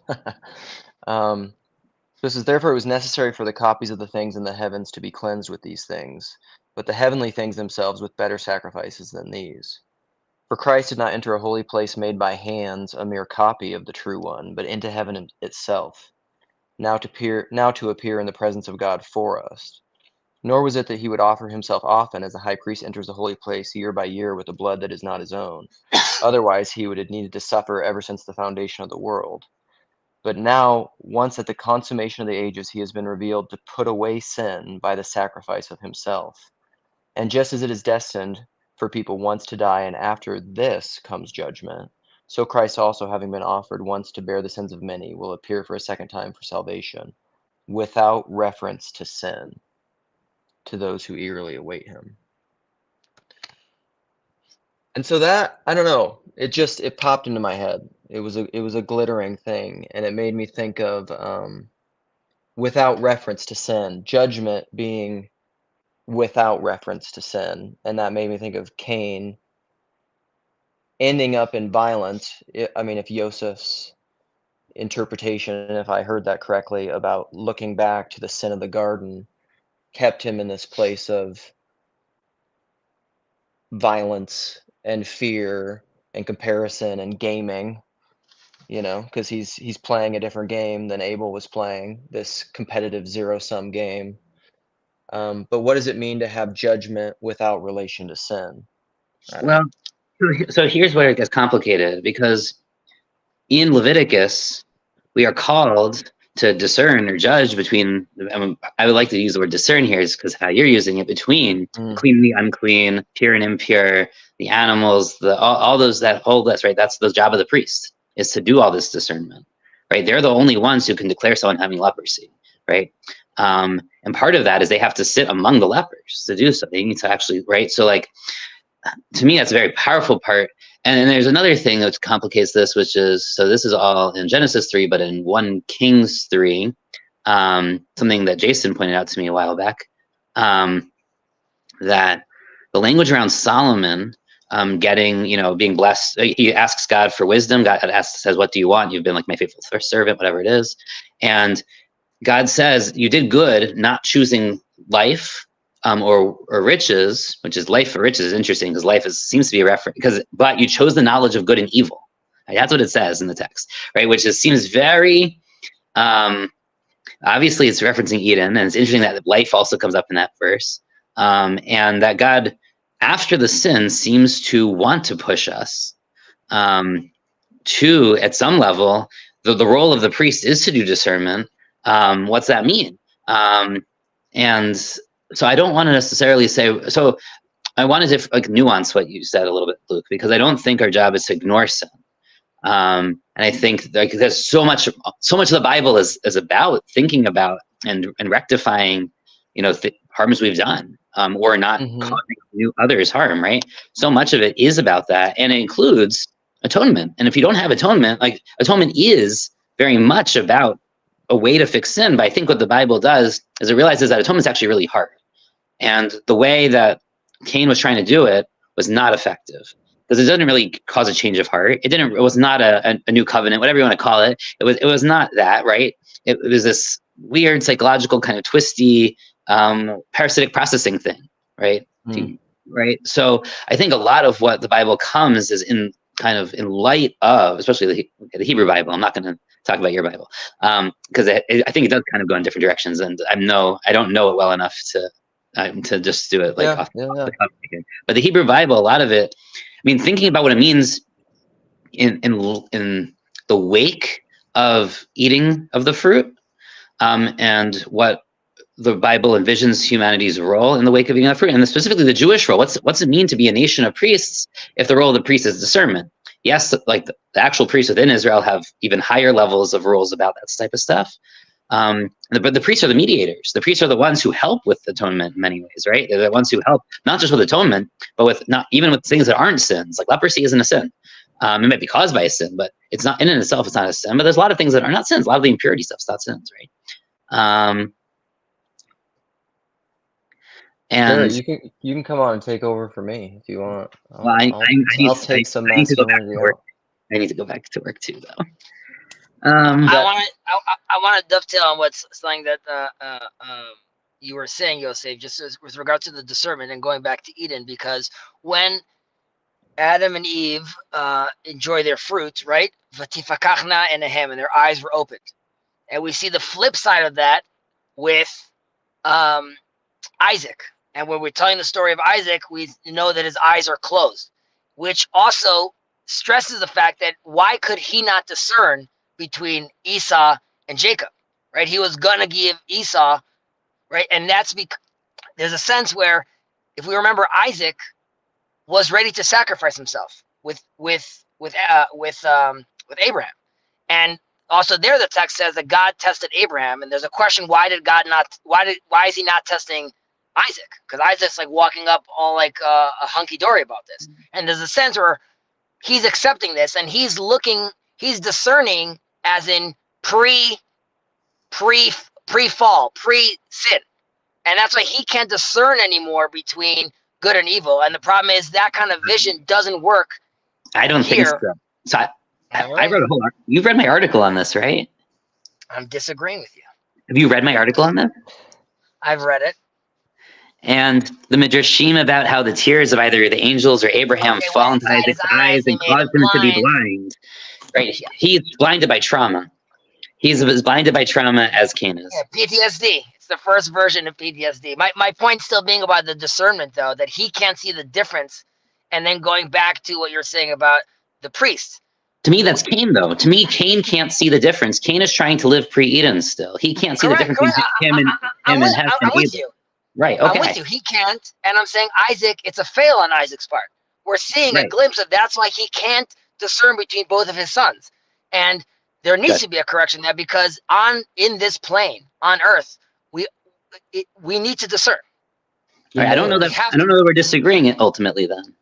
This is, therefore it was necessary for the copies of the things in the heavens to be cleansed with these things, but the heavenly things themselves with better sacrifices than these. For Christ did not enter a holy place made by hands, a mere copy of the true one, but into heaven itself, now to appear in the presence of God for us. Nor was it that he would offer himself often, as the high priest enters the holy place year by year with a blood that is not his own. Otherwise he would have needed to suffer ever since the foundation of the world. But now, once at the consummation of the ages, he has been revealed to put away sin by the sacrifice of himself. And just as it is destined for people once to die, and after this comes judgment, so Christ also, having been offered once to bear the sins of many, will appear for a second time for salvation, without reference to sin, to those who eagerly await him. And so that, I don't know, it popped into my head. It was a glittering thing, and it made me think of without reference to sin, judgment being without reference to sin, and that made me think of Cain ending up in violence. I mean, if Yosef's interpretation, and if I heard that correctly, about looking back to the sin of the garden, kept him in this place of violence and fear and comparison and gaming, because he's playing a different game than Abel was playing, this competitive zero-sum game. But what does it mean to have judgment without relation to sin? Well, so here's where it gets complicated, because in Leviticus, we are called to discern or judge between, I would like to use the word discern here because how you're using it, between clean and the unclean, pure and impure, the animals, all those, that whole list, right? That's the job of the priest, is to do all this discernment, right? They're the only ones who can declare someone having leprosy, right? And part of that is they have to sit among the lepers to do so. They need to actually, right? So like, to me, that's a very powerful part. And then there's another thing that complicates this, which is, so this is all in Genesis 3, but in 1 Kings 3, something that Jason pointed out to me a while back, that the language around Solomon getting, being blessed. He asks God for wisdom. God says, "What do you want? You've been like my faithful servant," whatever it is. And God says, "You did good, not choosing life or riches," which is life for riches is interesting because life seems to be a reference, but you chose the knowledge of good and evil. Right? That's what it says in the text, right? Which seems very, obviously it's referencing Eden, and it's interesting that life also comes up in that verse, and that God, after the sin, seems to want to push us to, at some level, the role of the priest is to do discernment. What's that mean? And so I don't want to necessarily say, so I wanted to nuance what you said a little bit, Luke, because I don't think our job is to ignore sin. And I think there's so much of the Bible is about thinking about and rectifying, harms we've done, or not causing others harm, right? So much of it is about that, and it includes atonement. And if you don't have atonement, atonement is very much about a way to fix sin. But I think what the Bible does is it realizes that atonement is actually really hard. And the way that Cain was trying to do it was not effective, because it doesn't really cause a change of heart. It was not a new covenant, whatever you want to call it. It was not that, right? It was this weird psychological kind of twisty parasitic processing thing, right? Right. So I think a lot of what the Bible comes is in light of, especially the Hebrew Bible. I'm not going to talk about your Bible, because I think it does kind of go in different directions, and I don't know it well enough to just do it off the cuff. But the Hebrew Bible, a lot of it, thinking about what it means in the wake of eating of the fruit, and what the Bible envisions humanity's role in the wake of eating that fruit, and specifically the Jewish role. What's it mean to be a nation of priests if the role of the priest is discernment? Yes, the actual priests within Israel have even higher levels of rules about that type of stuff. But the priests are the mediators. The priests are the ones who help with atonement in many ways, right? They're the ones who help not just with atonement, but with even with things that aren't sins. Like leprosy isn't a sin. It might be caused by a sin, but it's not in and itself. It's not a sin. But there's a lot of things that are not sins. A lot of the impurity stuff's not sins, right? And sure, you can come on and take over for me if you want. I'll take some masculinity out. I need to go back to work too, though. I want to dovetail on what's something that you were saying, Yosef, just with regard to the discernment and going back to Eden, because when Adam and Eve enjoy their fruit, right? Vatifakachna enehem, and their eyes were opened, and we see the flip side of that with Isaac. And when we're telling the story of Isaac, we know that his eyes are closed, which also stresses the fact that why could he not discern between Esau and Jacob, right? He was gonna give Esau, right? And that's because there's a sense where, if we remember, Isaac was ready to sacrifice himself with Abraham, and also there the text says that God tested Abraham, and there's a question: why is he not testing Isaac? Because Isaac's walking up all a hunky dory about this, and there's a sense where he's accepting this, and he's discerning as in pre-fall, pre-sin, and that's why he can't discern anymore between good and evil. And the problem is that kind of vision doesn't work. I don't think so. So I wrote a whole. You've read my article on this, right? I'm disagreeing with you. Have you read my article on this? I've read it. And the Midrashim about how the tears of either the angels or Abraham fall into Isaac's eyes and cause him to be blind. Right? He's blinded by trauma. He's as blinded by trauma as Cain is. Yeah, PTSD. It's the first version of PTSD. My point still being about the discernment, though, that he can't see the difference. And then going back to what you're saying about the priest. To me, that's Cain, though. To me, Cain can't see the difference. Cain is trying to live pre-Eden still. He can't see the difference between him and Abel. I'm with you. Right, okay. I'm with you. He can't. And I'm saying Isaac, it's a fail on Isaac's part. We're seeing a glimpse of that's why he can't discern between both of his sons. And there needs to be a correction there, because in this plane, on earth, we need to discern. Right, I don't know that we're disagreeing ultimately then.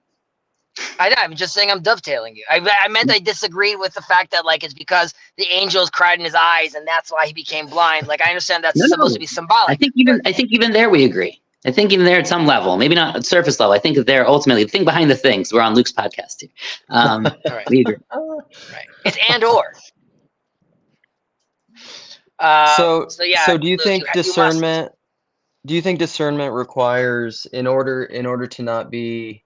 I'm just saying I'm dovetailing you. I meant I disagreed with the fact that it's because the angels cried in his eyes and that's why he became blind. I understand that's supposed to be symbolic. I think even there we agree. I think even there at some level, maybe not at surface level. I think that they're ultimately the thing behind the things. We're on Luke's podcast here. Right. We agree. Right. It's and or. So yeah. so do you Luke, think you must. discernment requires, in order to not be,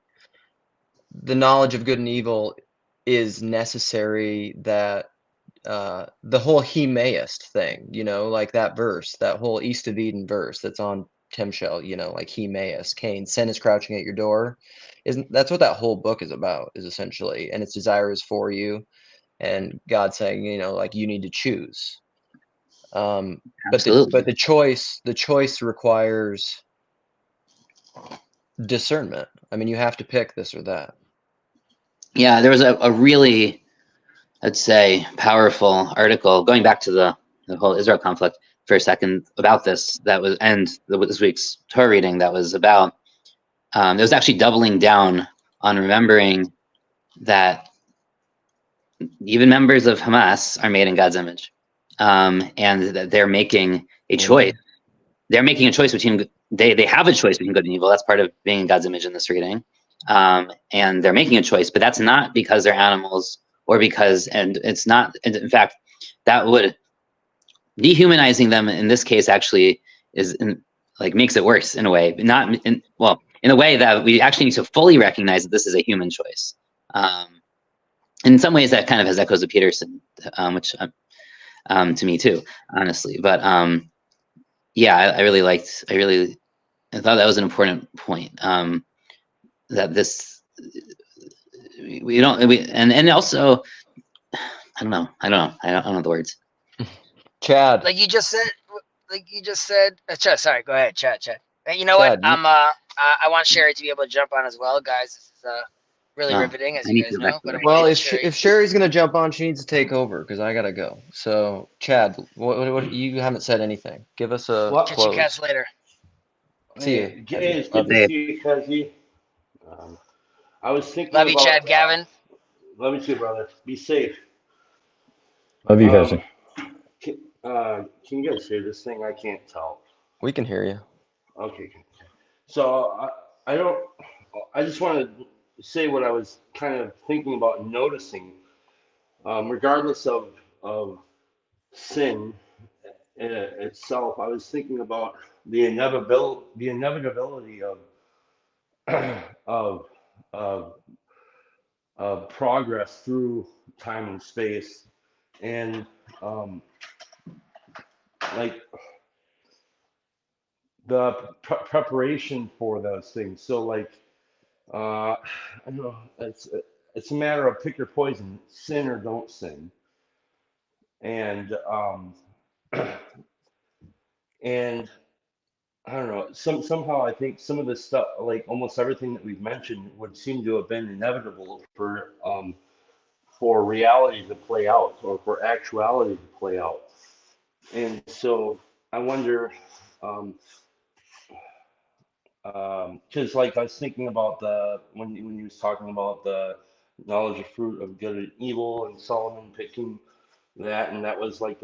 the knowledge of good and evil is necessary, that the whole He-mayest thing, like that verse, that whole East of Eden verse that's on Tim Shell, like He-mayest, Cain, sin is crouching at your door. That's what that whole book is about, is essentially, and its desire is for you, and God saying, like, you need to choose. But Absolutely. the choice requires discernment. I mean, you have to pick this or that. Yeah, there was a really, I'd say, powerful article going back to the whole Israel conflict for a second about this. That was this week's Torah reading that was about. It was actually doubling down on remembering that even members of Hamas are made in God's image, and that they're making a choice. They're making a choice between they have a choice between good and evil. That's part of being in God's image in this reading, and they're making a choice. But that's not because they're animals, or because, and it's not. In fact, that would dehumanizing them in this case actually makes it worse in a way. Not in in a way that we actually need to fully recognize that this is a human choice. In some ways, that kind of has echoes of Peterson, which to me too, honestly. But yeah, I thought that was an important point. That this and also I don't know the words. Chad. Like you just said. Chad, sorry, go ahead, Chad. You know Chad, what? I want Sherry to be able to jump on as well, guys. This is really riveting, as you guys know. But well, if Sherry's gonna jump on, she needs to take over because I gotta go. So, Chad, what you haven't said anything. Give us a catch you guys later. See you. It's good to see you, Cuzzy. I was thinking. Love you, Chad. Gavin. Love you too, brother. Be safe. Love you, Cuzzy. Can you guys hear this thing? I can't tell. We can hear you. Okay. So I just want to say what I was kind of thinking about and noticing. Regardless of sin itself, I was thinking about the inevitability of progress through time and space, and like the preparation for those things. So like I don't know, it's a matter of pick your poison, sin or don't sin. And and I don't know, somehow I think some of this stuff, like almost everything that we've mentioned, would seem to have been inevitable for reality to play out, or for actuality to play out. And so I wonder, because like I was thinking about when you was talking about the knowledge of fruit of good and evil, and Solomon picking that, and that was like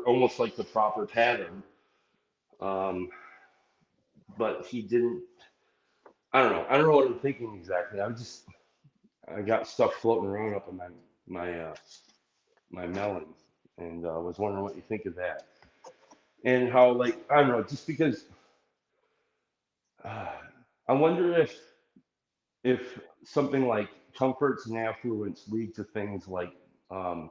almost like the proper pattern. But he didn't. I don't know what I'm thinking exactly. I got stuff floating around up in my melon, and was wondering what you think of that, and how, like, I don't know, just because I wonder if something like comforts and affluence lead to things like will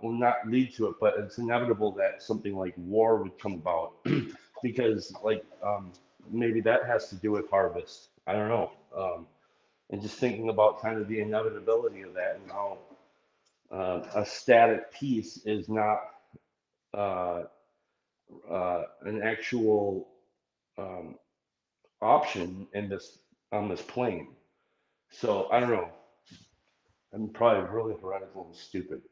not lead to it, but it's inevitable that something like war would come about because like maybe that has to do with harvest. I don't know. And just thinking about kind of the inevitability of that, and how a static piece is not an actual option on this plane. So I don't know. I'm probably really heretical and stupid.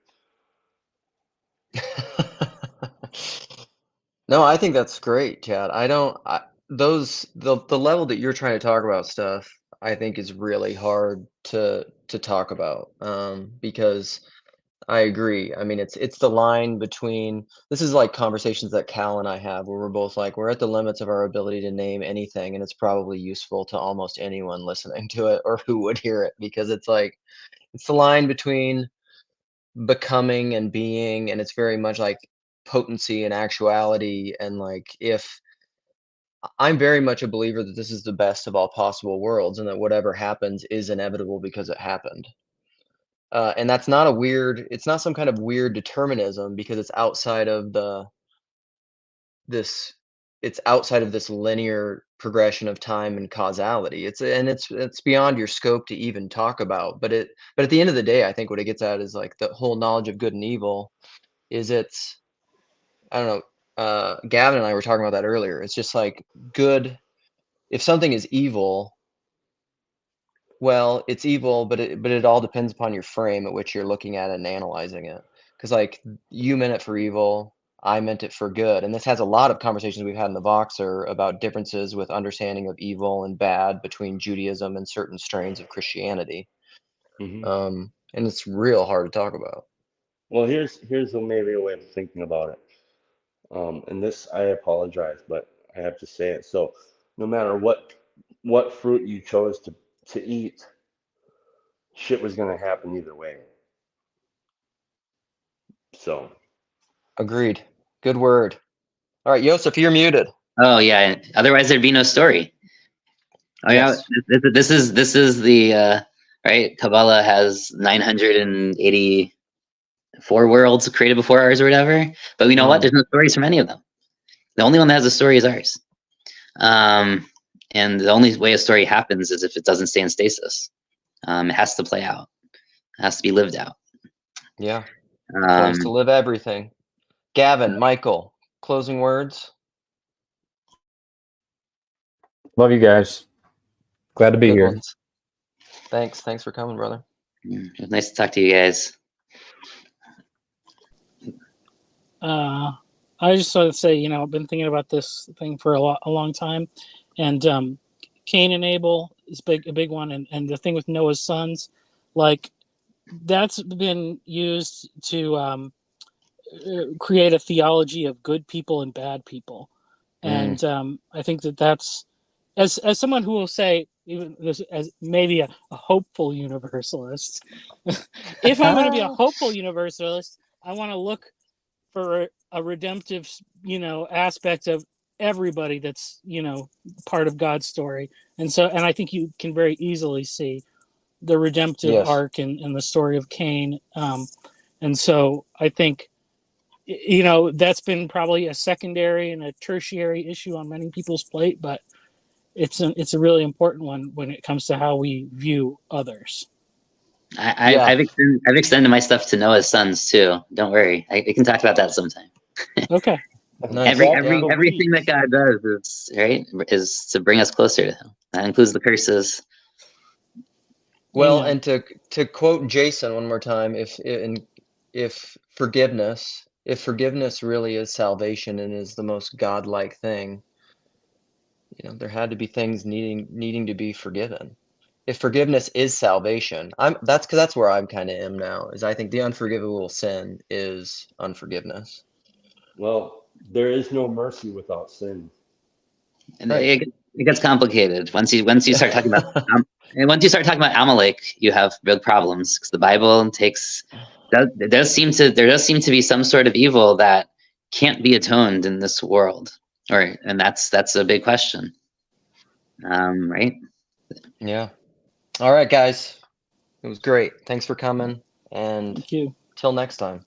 No, I think that's great, Chad. The level that you're trying to talk about stuff, I think is really hard to talk about, because I agree. I mean, it's the line between, this is like conversations that Cal and I have where we're both like, we're at the limits of our ability to name anything, and it's probably useful to almost anyone listening to it or who would hear it, because it's like, it's the line between becoming and being, and it's very much like potency and actuality. And like, if I'm very much a believer that this is the best of all possible worlds, and that whatever happens is inevitable because it happened. And that's not a weird, it's not some kind of weird determinism, because it's outside of this it's outside of this linear progression of time and causality. It's beyond your scope to even talk about. But at the end of the day, I think what it gets at is like the whole knowledge of good and evil is, it's, I don't know, Gavin and I were talking about that earlier. It's just like, good, if something is evil, well, it's evil, but it all depends upon your frame at which you're looking at it and analyzing it. Because like, you meant it for evil, I meant it for good, and this has a lot of conversations we've had in the Voxer about differences with understanding of evil and bad between Judaism and certain strains of Christianity. Mm-hmm. And it's real hard to talk about. Well, here's maybe a way of thinking about it. And this, I apologize, but I have to say it. So, no matter what fruit you chose to eat, shit was going to happen either way. So, Agreed. Good word. All right, Yosef, you're muted. Oh yeah. Otherwise, there'd be no story. Oh yeah. Yes. This is the right. Kabbalah has 984 worlds created before ours or whatever. But we know what? There's no stories from any of them. The only one that has a story is ours. And the only way a story happens is if it doesn't stay in stasis. It has to play out. It has to be lived out. Yeah. The place to live everything. Gavin, Michael, closing words. Love you guys. Glad to be Good here. ones. Thanks for coming, brother. It was nice to talk to you guys. I just want to say, I've been thinking about this thing for a long time, and Cain and Abel is a big one, and the thing with Noah's sons, like, that's been used to create a theology of good people and bad people, and I think that's, as someone who will say, even this, as maybe a hopeful universalist, if I'm going to be a hopeful universalist, I want to look for a redemptive, aspect of everybody that's, part of God's story. And I think you can very easily see the redemptive arc in the story of Cain. And so I think, that's been probably a secondary and a tertiary issue on many people's plate, but it's a really important one when it comes to how we view others. I've extended my stuff to Noah's sons too. Don't worry, we can talk about that sometime. Okay. Nice. Everything that God does is to bring us closer to Him. That includes the curses. Well, and to quote Jason one more time, if forgiveness really is salvation and is the most godlike thing, there had to be things needing to be forgiven. If forgiveness is salvation, that's where I'm kind of am now. Is I think the unforgivable sin is unforgiveness. Well, there is no mercy without sin. And it gets complicated once you start talking about once you start talking about Amalek, you have big problems, because the Bible there does seem to be some sort of evil that can't be atoned in this world, and that's a big question, right? Yeah. All right, guys, it was great. Thanks for coming, and thank you. Till next time.